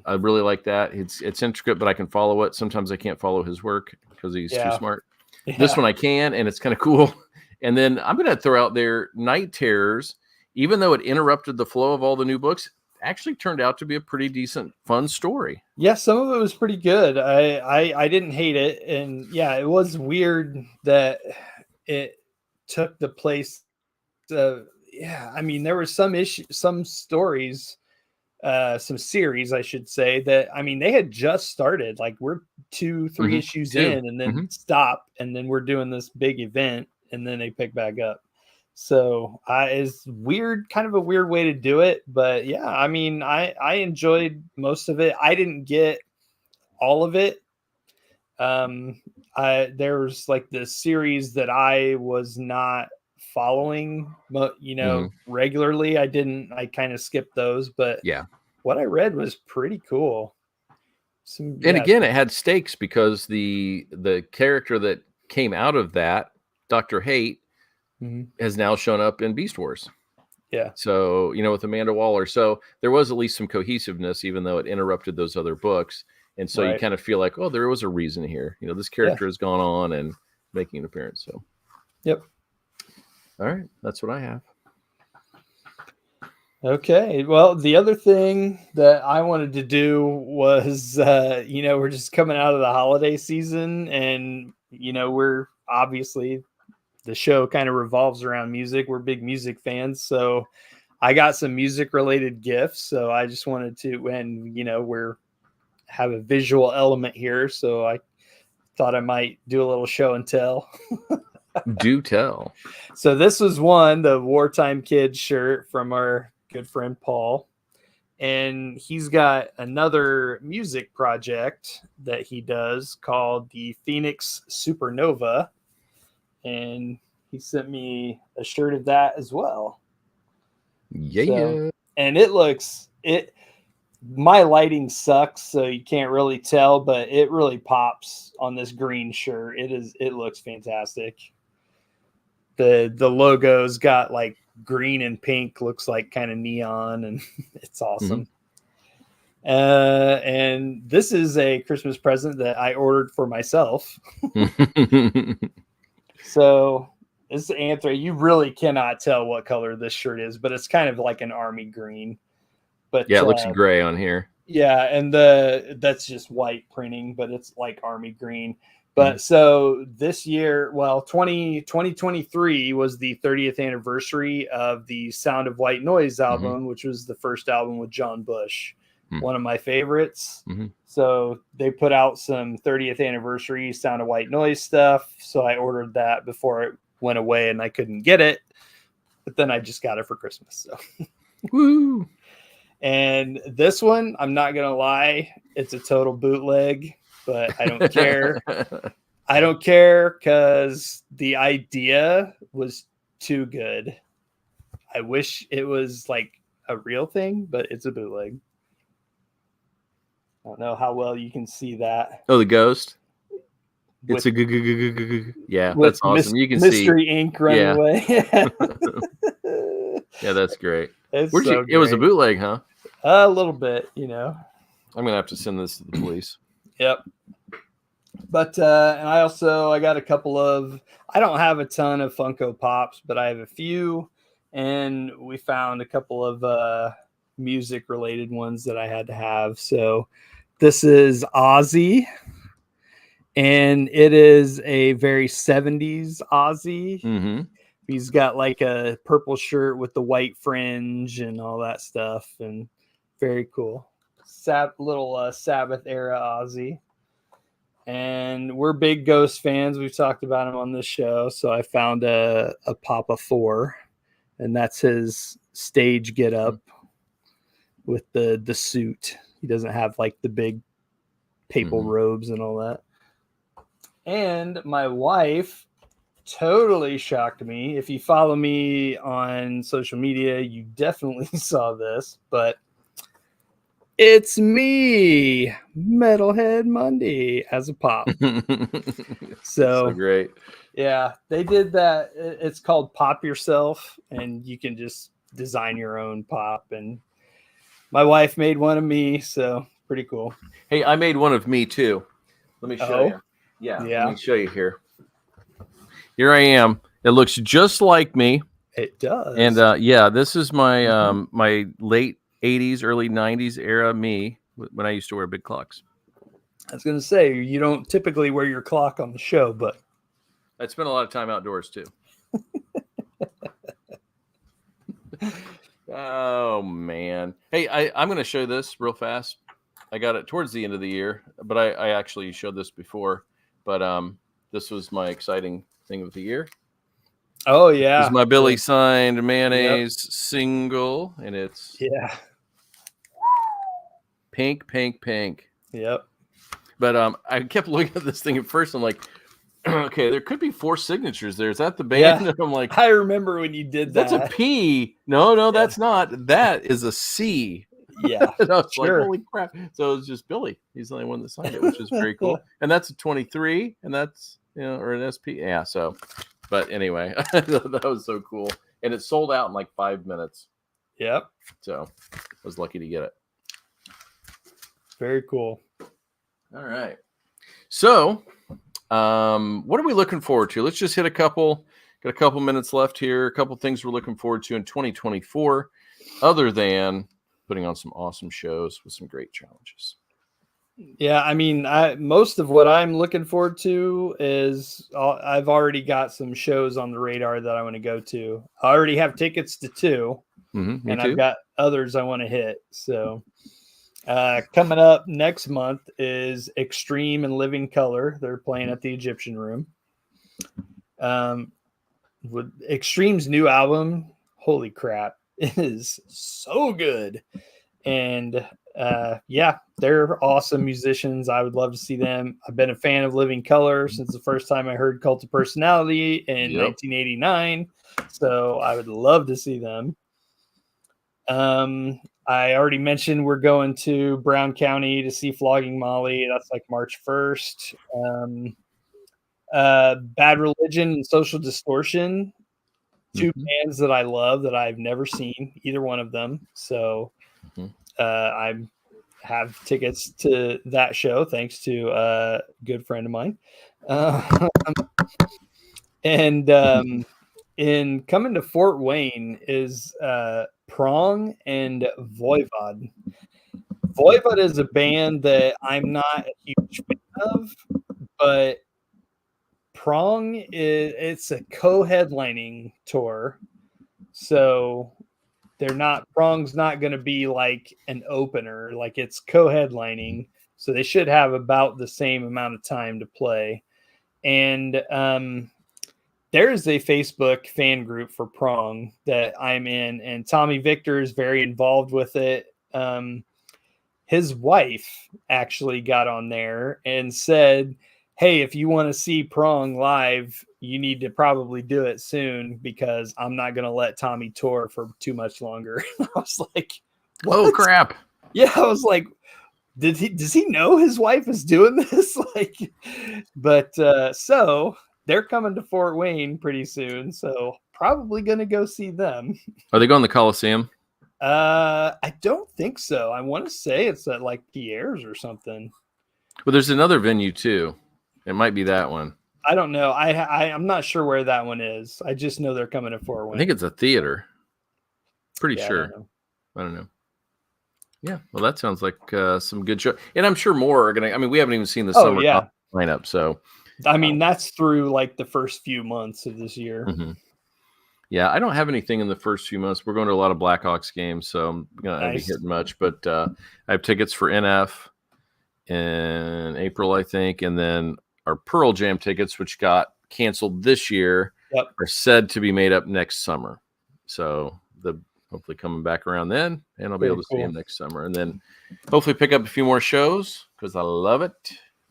I really like that. It's intricate, but I can follow it. Sometimes I can't follow his work because he's too smart. Yeah. This one I can, and it's kind of cool. And then I'm going to throw out there Night Terrors, even though it interrupted the flow of all the new books, actually turned out to be a pretty decent, fun story. Yeah, some of it was pretty good. I didn't hate it. And yeah, it was weird that it took the place of, I mean, there were some stories, some series, I should say, that, I mean, they had just started, like we're 2-3 issues in and then stop. And then we're doing this big event and then they pick back up. So it's weird, kind of a weird way to do it. But yeah, I mean, I enjoyed most of it. I didn't get all of it. There's like this series that I was not following, but regularly. I kind of skipped those, but yeah, what I read was pretty cool. Again, it had stakes because the character that came out of that, Dr. Hate, has now shown up in Beast Wars. Yeah. So, with Amanda Waller. So there was at least some cohesiveness, even though it interrupted those other books. And so you kind of feel like, oh, there was a reason here. This character has gone on and making an appearance. So, yep. All right. That's what I have. Okay. Well, the other thing that I wanted to do was, we're just coming out of the holiday season and, we're obviously, the show kind of revolves around music. We're big music fans. So I got some music related gifts. So I just wanted to, and, we're have a visual element here. So I thought I might do a little show and tell. Do tell. So this was the Wartime Kids shirt from our good friend Paul. And he's got another music project that he does called the Phoenix Supernova. And he sent me a shirt of that as well. Yeah. So, and my lighting sucks, so you can't really tell, but it really pops on this green shirt. It looks fantastic. The logo's got like green and pink, looks like kind of neon, and it's awesome. And this is a Christmas present that I ordered for myself. So this is Anthony. You really cannot tell what color this shirt is, but it's kind of like an army green. But Yeah, it looks gray on here. yeah, and that's just white printing, but it's like army green. But so this year, well, 2023 was the 30th anniversary of the Sound of White Noise album, which was the first album with John Bush, one of my favorites. So they put out some 30th anniversary Sound of White Noise stuff. So I ordered that before it went away and I couldn't get it. But then I just got it for Christmas. So Woo! And this one, I'm not going to lie, it's a total bootleg, but I don't care. I don't care because the idea was too good. I wish it was like a real thing, but it's a bootleg. I don't know how well you can see that. Oh, the ghost. With- It's a yeah, with that's awesome. You can mystery see ink running away. Yeah, that's great. It's Where'd so it was a great. bootleg, huh? A little bit, you know. I'm gonna have to send this to the police. Yep. But and I got a couple of, I don't have a ton of Funko Pops, but I have a few, and we found a couple of music related ones that I had to have. So this is Ozzy, and it is a very 70s Ozzy. He's got like a purple shirt with the white fringe and all that stuff, and very cool. Little Sabbath era Ozzy. And we're big Ghost fans. We've talked about him on this show. So I found a Papa 4, and that's his stage get up with the suit. He doesn't have like the big papal robes and all that. And my wife totally shocked me. If you follow me on social media, you definitely saw this, but it's me, Metalhead Monday, as a pop. So great. Yeah, they did that. It's called Pop Yourself, and you can just design your own pop. And my wife made one of me, so pretty cool. Hey, I made one of me too. Let me show you. Yeah, Yeah. let me show you here. Here I am. It looks just like me. It does. And yeah, this is my my late 80s, early 90s era me when I used to wear big clocks. I was going to say, you don't typically wear your clock on the show, but I spent a lot of time outdoors too. Oh man. Hey, I'm going to show this real fast. I got it towards the end of the year, but I actually showed this before. But this was my exciting thing of the year. oh yeah, This is my Billy signed mayonnaise single, and it's pink. Yep. But I kept looking at this thing at first. I'm like, okay, there could be 4 signatures there. Is that the band? Yeah. I'm like, I remember when you did that. that's a P. No, that's not. That is a C. Yeah, And I was Sure. like, holy crap. So it was just Billy. He's the only one that signed it, which is very cool. And that's a 23, and that's, or an SP. Yeah, so, but anyway, that was so cool. And it sold out in like 5 minutes. Yep. So I was lucky to get it. Very cool. All right. So, what are we looking forward to? Let's just hit a couple. Got a couple minutes left here. A couple things we're looking forward to in 2024, other than putting on some awesome shows with some great challenges. Yeah, I mean, most of what I'm looking forward to is I've already got some shows on the radar that I want to go to. I already have tickets to 2, Me and too. I've got others I want to hit. So coming up next month is Extreme and Living Color. They're playing at the Egyptian Room. With Extreme's new album, holy crap, it is so good. And yeah, they're awesome musicians. I would love to see them. I've been a fan of Living Color since the first time I heard Cult of Personality in 1989. So I would love to see them. I already mentioned we're going to Brown County to see Flogging Molly. That's like March 1st. Bad Religion and Social Distortion two bands that I love that I've never seen either one of them. So Mhm. I have tickets to that show thanks to a good friend of mine. Uh, and in coming to Fort Wayne is Prong and Voivod. Voivod is a band that I'm not a huge fan of, but Prong it's a co-headlining tour. So Prong's not going to be like an opener, like it's co-headlining. So they should have about the same amount of time to play. And there is a Facebook fan group for Prong that I'm in, and Tommy Victor is very involved with it. His wife actually got on there and said, "Hey, if you want to see Prong live, you need to probably do it soon because I'm not going to let Tommy tour for too much longer." I was like, Oh, "What?" crap. Yeah, I was like, does he know his wife is doing this? Like, but so they're coming to Fort Wayne pretty soon, so probably gonna go see them. Are they going to the Coliseum? I don't think so. I want to say it's at like Pierre's or something. Well, there's another venue too. It might be that one. I don't know. I'm not sure where that one is. I just know they're coming to Fort Wayne. I think it's a theater. Pretty Yeah, sure. I don't know. Yeah, well, that sounds like some good show, and I'm sure more are gonna. I mean, we haven't even seen the summer yeah. lineup, so I mean that's through like the first few months of this year. Yeah, I don't have anything in the first few months. We're going to a lot of Blackhawks games, so I'm gonna be hitting much. But I have tickets for NF in April, I think, and then our Pearl Jam tickets, which got canceled this year, are said to be made up next summer. So hopefully coming back around then, and I'll be able to see him next summer, and then hopefully pick up a few more shows because I love it.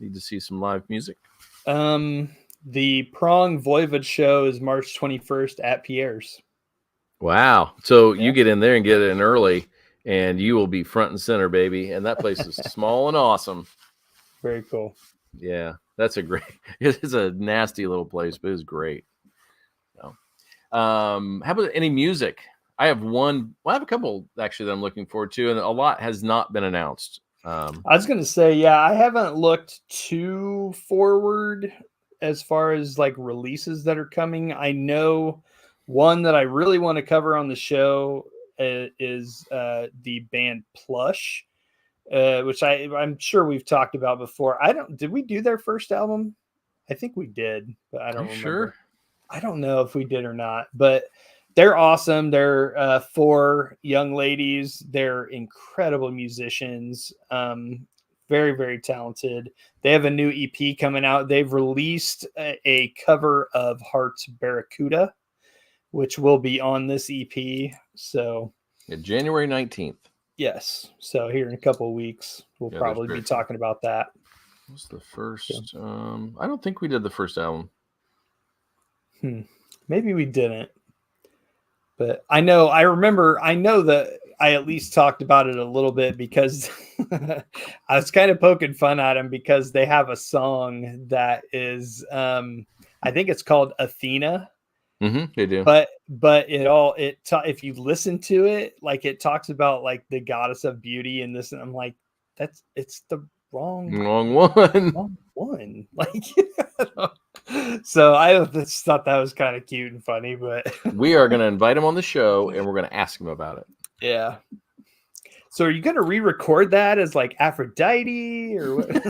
Need to see some live music. The Prong Voivod show is March 21st at Pierre's. Wow! So you get in there and get in early, and you will be front and center, baby. And that place is small and awesome. Very cool. Yeah, that's a great. It's a nasty little place, but it's great. So, how about any music? I have one. Well, I have a couple actually that I'm looking forward to, and a lot has not been announced. I was going to say, yeah, I haven't looked too forward as far as like releases that are coming. I know one that I really want to cover on the show is the band Plush, which I'm sure we've talked about before. Did we do their first album? I think we did, but I don't remember. Sure. I don't know if we did or not, but they're awesome. They're 4 young ladies. They're incredible musicians. Very, very talented. They have a new EP coming out. They've released a cover of Heart's Barracuda, which will be on this EP. So January 19th. Yes. So here in a couple of weeks, we'll probably be talking about that. What's the first? I don't think we did the first album. Maybe we didn't. But I know that I at least talked about it a little bit because I was kind of poking fun at them because they have a song that is, I think it's called Athena. They do. But if you listen to it, like it talks about like the goddess of beauty and this, and I'm like, it's the wrong one. Like, so I just thought that was kind of cute and funny, but we are going to invite him on the show and we're going to ask him about it. Yeah. So are you going to re-record that as like Aphrodite or what?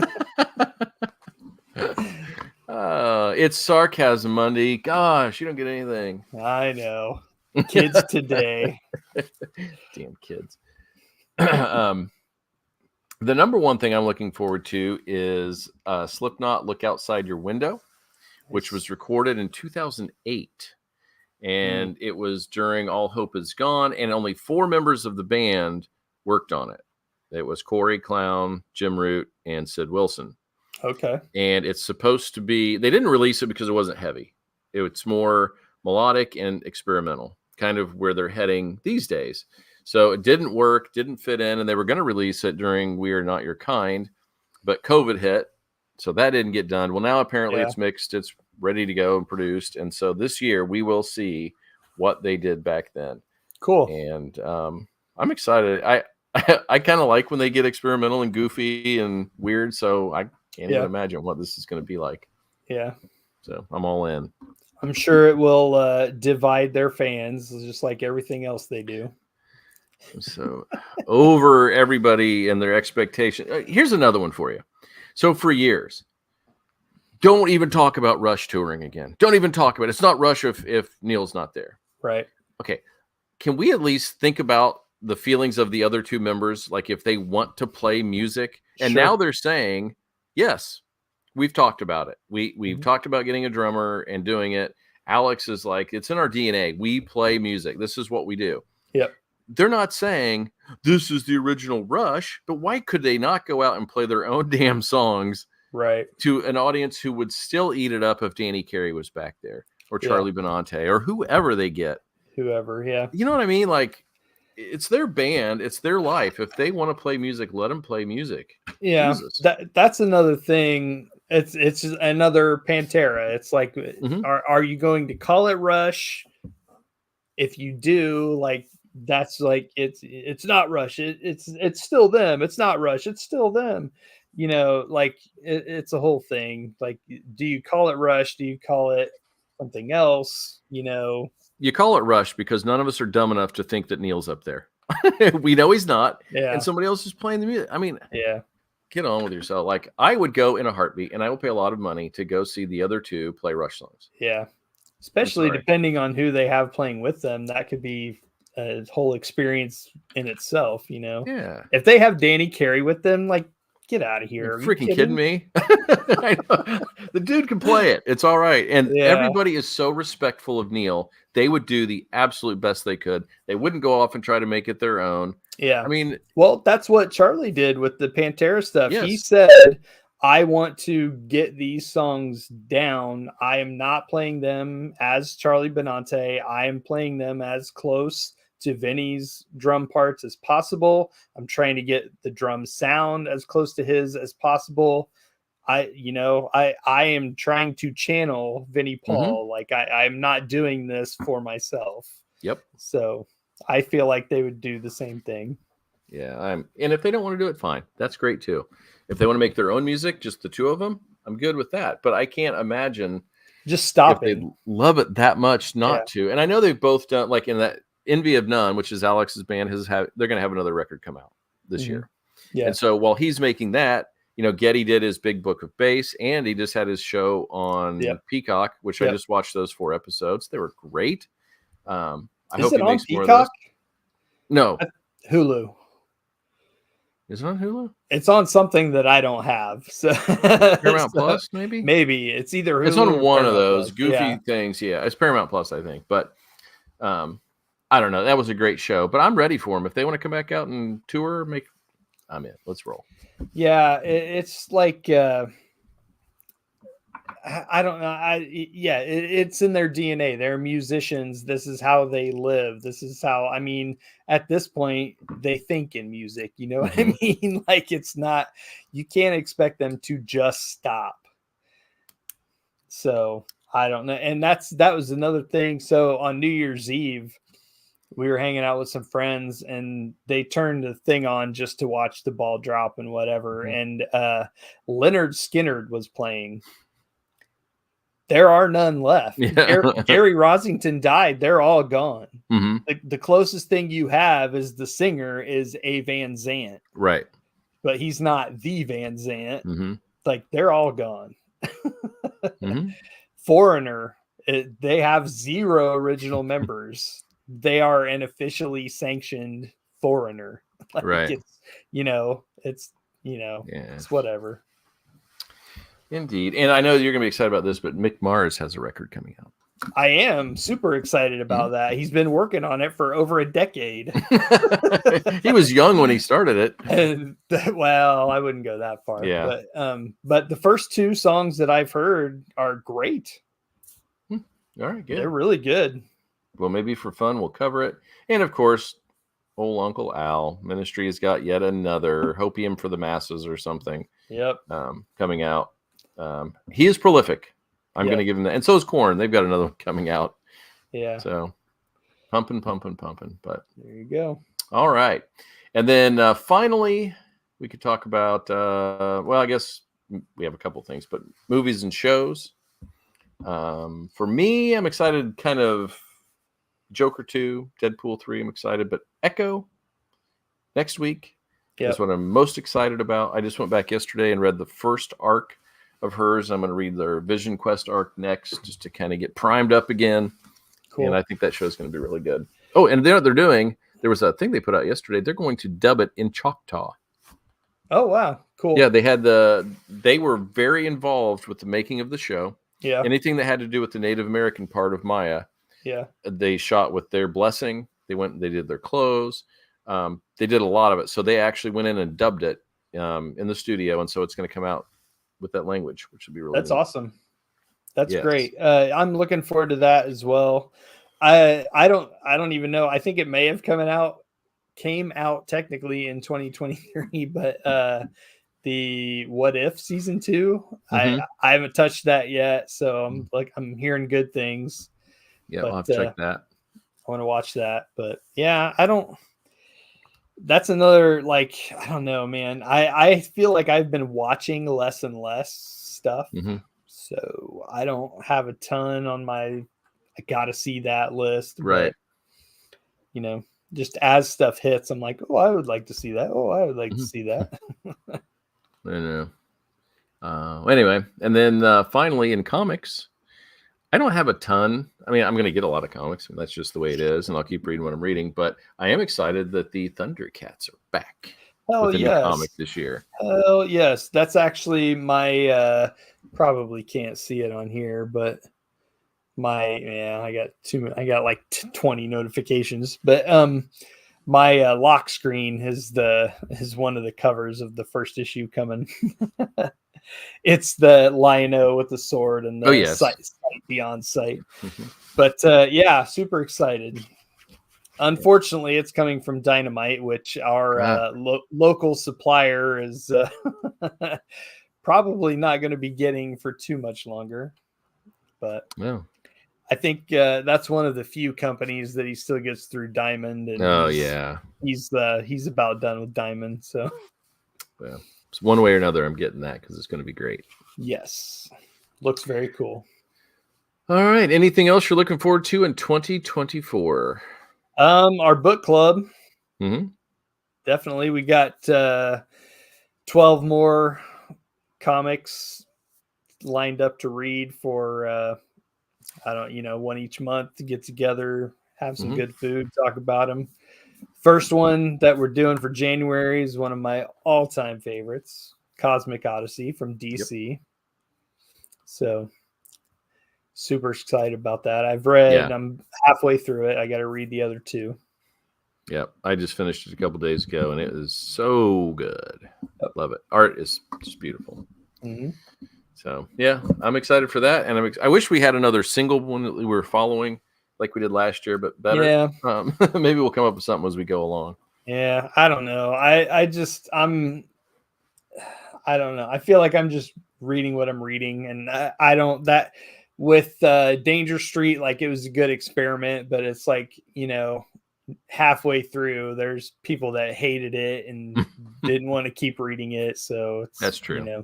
It's sarcasm Monday. Gosh, you don't get anything. I know. Kids today. Damn kids. The number one thing I'm looking forward to is Slipknot Look Outside Your Window, which was recorded in 2008. And it was during All Hope Is Gone, and only 4 members of the band worked on it. It was Corey Clown, Jim Root, and Sid Wilson. Okay. And it's supposed to be, they didn't release it because it wasn't heavy. It's more melodic and experimental, kind of where they're heading these days. So it didn't work, didn't fit in, and they were going to release it during We Are Not Your Kind, but COVID hit, so that didn't get done. Well, now apparently it's mixed, it's ready to go and produced, and so this year we will see what they did back then. Cool. And I'm excited. I kind of like when they get experimental and goofy and weird, so I can't even imagine what this is going to be like. Yeah. So I'm all in. I'm sure it will divide their fans just like everything else they do. So over everybody and their expectation. Here's another one for you. So for years, don't even talk about Rush touring again. Don't even talk about it. It's not Rush if Neil's not there. Right. Okay. Can we at least think about the feelings of the other two members? Like if they want to play music, and Sure. now they're saying, yes, we've talked about it. We've talked about getting a drummer and doing it. Alex is like, it's in our DNA. We play music. This is what we do. Yep. They're not saying this is the original Rush, but why could they not go out and play their own damn songs Right. to an audience who would still eat it up if Danny Carey was back there or Charlie Benante or whoever they get? Whoever. Yeah. You know what I mean? Like, it's their band, it's their life. If they want to play music, let them play music. Yeah. Jesus. That's another thing. It's just another Pantera. It's like, are you going to call it Rush? If you do, like, that's like it's not Rush. It's still them. It's not Rush. It's still them. You know, like it's a whole thing. Like, do you call it Rush? Do you call it something else? You know, you call it Rush because none of us are dumb enough to think that Neil's up there. We know he's not. Yeah. And somebody else is playing the music. I mean, yeah. Get on with yourself. Like, I would go in a heartbeat, and I will pay a lot of money to go see the other two play Rush songs. Yeah. Especially depending on who they have playing with them. That could be a whole experience in itself, you know? Yeah. If they have Danny Carey with them, like, get out of here. You're freaking kidding me? I know. The dude can play it. It's all right. And everybody is so respectful of Neil. They would do the absolute best they could. They wouldn't go off and try to make it their own. Yeah. I mean, well, that's what Charlie did with the Pantera stuff. Yes. He said, I want to get these songs down. I am not playing them as Charlie Benante. I am playing them as close to Vinny's drum parts as possible. I'm trying to get the drum sound as close to his as possible. I am trying to channel Vinnie Paul. Like I'm not doing this for myself. Yep. So I feel like they would do the same thing. Yeah. And if they don't want to do it, fine. That's great too. If they want to make their own music, just the two of them, I'm good with that. But I can't imagine just stop if they love it that much not to. And I know they've both done, like in that Envy of None, which is Alex's band, they're going to have another record come out this year. Yeah. And so while he's making that, you know, Getty did his Big Book of Bass, and he just had his show on Peacock, which I just watched those 4 episodes. They were great. I hope he makes more of those. No, Hulu. Is it on Hulu? It's on something that I don't have. So Paramount Plus, maybe. Maybe it's either Hulu. It's on one of those Plus. goofy things. Yeah, it's Paramount Plus, I think. But I don't know. That was a great show. But I'm ready for them. If they want to come back out and tour, I'm in. Let's roll. Yeah, it's like I don't know. It's in their DNA. They're musicians. This is how they live. This is how, I mean, at this point, they think in music. You know what I mean? Like, it's not, you can't expect them to just stop. So I don't know. And that was another thing. So on New Year's Eve, we were hanging out with some friends and they turned the thing on just to watch the ball drop and whatever. And Leonard Skinner was playing. There are none left. Gary Rosington died. They're all gone. The closest thing you have is the singer is a Van Zant. Right. But he's not the Van Zant. Like, they're all gone. Foreigner, they have 0 original members. They are an officially sanctioned Foreigner. Like, right. It's whatever. Indeed. And I know you're going to be excited about this, but Mick Mars has a record coming out. I am super excited about that. He's been working on it for over a decade. He was young when he started it. Well, I wouldn't go that far. Yeah. But the first 2 songs that I've heard are great. All right, good. They're really good. Well, maybe for fun, we'll cover it. And of course, old Uncle Al Ministry has got yet another Hopium for the Masses or something. Yep. Coming out. He is prolific. I'm going to give him that. And so is Korn. They've got another one coming out. Yeah. So pumping. But There you go. all right. And then finally, we could talk about, well, I guess we have a couple things, but movies and shows. For me, I'm excited kind of Joker 2, Deadpool 3, I'm excited. But Echo next week is what I'm most excited about. I just went back yesterday and read the first arc of hers. I'm going to read their Vision Quest arc next just to kind of get primed up again. Cool. And I think that show is going to be really good. Oh, and they're doing, there was a thing they put out yesterday. They're going to dub it in Choctaw. Oh, wow. Cool. Yeah, they were very involved with the making of the show. Yeah. Anything that had to do with the Native American part of Maya. Yeah. They shot with their blessing. They went and they did their clothes. They did a lot of it. So they actually went in and dubbed it in the studio. And so it's going to come out with that language, which would be really That's neat. awesome. That's great. I'm looking forward to that as well. I don't even know. I think it may have came out technically in 2023, but the What If season 2, I haven't touched that yet. So I'm hearing good things. Yeah, I'll have to check that. I want to watch that, but yeah, that's another, I don't know, man. I feel like I've been watching less and less stuff. So I don't have a ton on my I gotta see that list. Right. But, just as stuff hits, I'm like, oh, I would like to see that. Oh, I would like to see that. I know. Anyway, and then finally in comics, I don't have a ton. I mean, I'm going to get a lot of comics, and that's just the way it is, and I'll keep reading what I'm reading. But I am excited that the Thundercats are back with a new comic this year. Hell yes. That's actually my probably can't see it on here, but I got like 20 notifications, but my lock screen is one of the covers of the first issue coming. It's the Lion-O with the sword and the sight beyond sight. But yeah, super excited. Unfortunately, it's coming from Dynamite, which our local supplier is probably not going to be getting for too much longer. But I think that's one of the few companies that he still gets through Diamond. And he's about done with Diamond. So, one way or another, I'm getting that because it's going to be great. Yes, looks very cool. All right. Anything else you're looking forward to in 2024? Our book club. Definitely, we got 12 more comics lined up to read for. One each month to get together, have some good food, talk about them. First one that we're doing for January is one of my all-time favorites, Cosmic Odyssey from DC. Yep. So super excited about that. I've read, I'm halfway through it. I got to read the other two. Yep. I just finished it a couple days ago and it is so good. Love it. Art is just beautiful. So yeah, I'm excited for that, and I wish we had another single one that we were following like we did last year, but better. Yeah, maybe we'll come up with something as we go along. Yeah, I don't know. I don't know. I feel like I'm just reading what I'm reading, and I don't that with Danger Street. Like it was a good experiment, but it's like halfway through, there's people that hated it and didn't want to keep reading it. So that's true.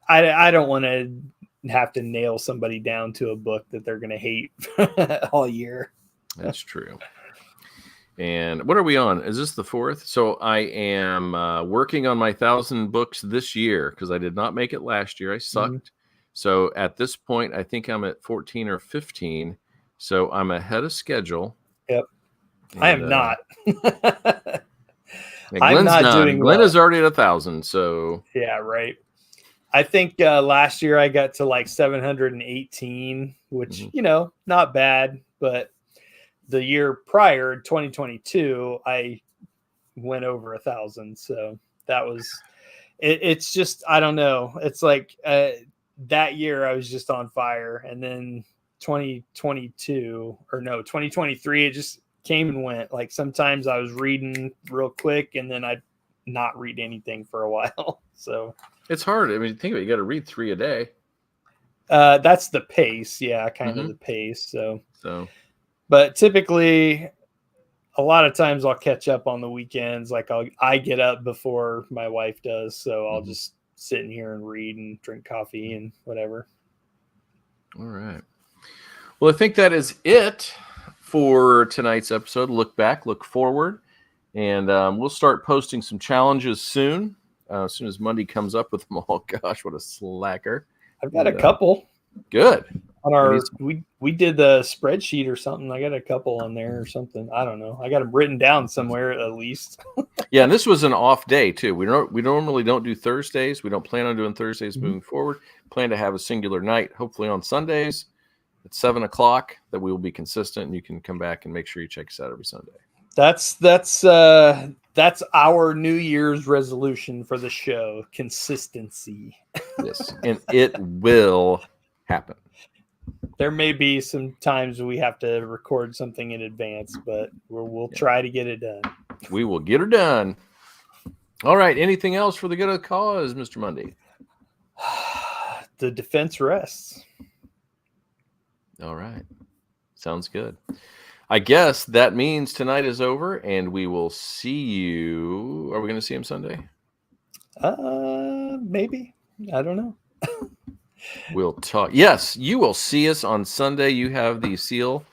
I don't want to have to nail somebody down to a book that they're going to hate all year. That's true. And what are we on? Is this the 4th? So I am working on my 1,000 books this year because I did not make it last year. I sucked. So at this point, I think I'm at 14 or 15. So I'm ahead of schedule. Yep. And, I am not. I'm not doing Glenn is already at 1,000. So yeah, right. I think last year I got to like 718, which, not bad. But the year prior, 2022, I went over 1,000. So that was, it's just, I don't know. It's like that year I was just on fire. And then 2023, it just came and went. Like sometimes I was reading real quick and then I'd not read anything for a while. So it's hard. I mean, think of it. You got to read 3 a day. That's the pace. Yeah, kind of the pace. So, but typically a lot of times I'll catch up on the weekends. Like I get up before my wife does, so I'll just sit in here and read and drink coffee and whatever. All right. Well, I think that is it for tonight's episode. Look back, look forward, and we'll start posting some challenges soon. As soon as Monday comes up with them all. Gosh, what a slacker! I've got a couple. Good. On our we did the spreadsheet or something. I got a couple on there or something. I don't know. I got them written down somewhere at least. Yeah, and this was an off day too. We normally don't do Thursdays. We don't plan on doing Thursdays moving forward. Plan to have a singular night, hopefully on Sundays at 7:00, that we will be consistent, and you can come back and make sure you check us out every Sunday. That's our New Year's resolution for the show: consistency. Yes, and it will happen. There may be some times we have to record something in advance, but we'll try to get it done. We will get her done. All right. Anything else for the good of the cause, Mr. Mundy? The defense rests. All right. Sounds good. I guess that means tonight is over, and we will see you. Are we going to see him Sunday? Maybe. I don't know. We'll talk. Yes, you will see us on Sunday. You have the seal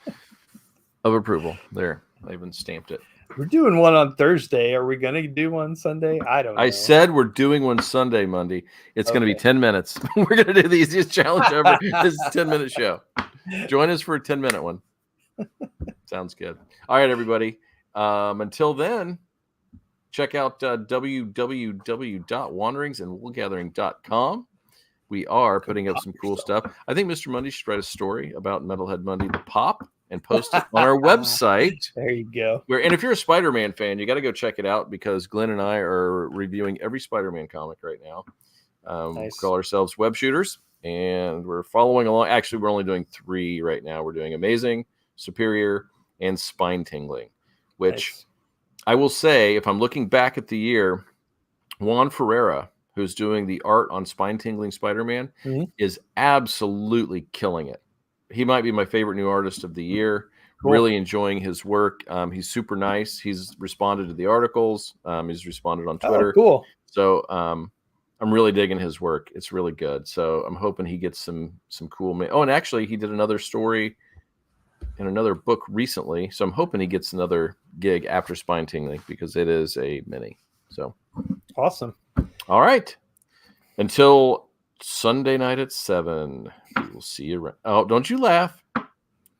of approval. There. I even stamped it. We're doing one on Thursday. Are we going to do one Sunday? I don't know. I said we're doing one Sunday, Monday. It's going to be 10 minutes. We're going to do the easiest challenge ever. This is a 10-minute show. Join us for a 10-minute one. Sounds good. All right, everybody. Until then, check out www.wanderingsandwoolgathering.com. We are putting up some cool stuff. I think Mr. Monday should write a story about Metalhead Monday, the pop, and post it on our website. There you go. And if you're a Spider-Man fan, you got to go check it out, because Glenn and I are reviewing every Spider-Man comic right now. We call ourselves Web Shooters, and we're following along. Actually, we're only doing 3 right now. We're doing Amazing, Superior, and Spine Tingling, which I will say, if I'm looking back at the year, Juan Ferreira, who's doing the art on Spine Tingling Spider-Man, is absolutely killing it. He might be my favorite new artist of the year. Cool. Really enjoying his work. He's super nice. He's responded to the articles. He's responded on Twitter. Oh, cool. So I'm really digging his work. It's really good. So I'm hoping he gets some cool. And actually, he did another story in another book recently. So I'm hoping he gets another gig after Spine Tingling, because it is a mini. So awesome. All right. Until Sunday night at 7, we will see you around. Oh, don't you laugh.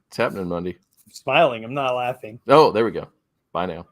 It's happening Monday. I'm smiling. I'm not laughing. Oh, there we go. Bye now.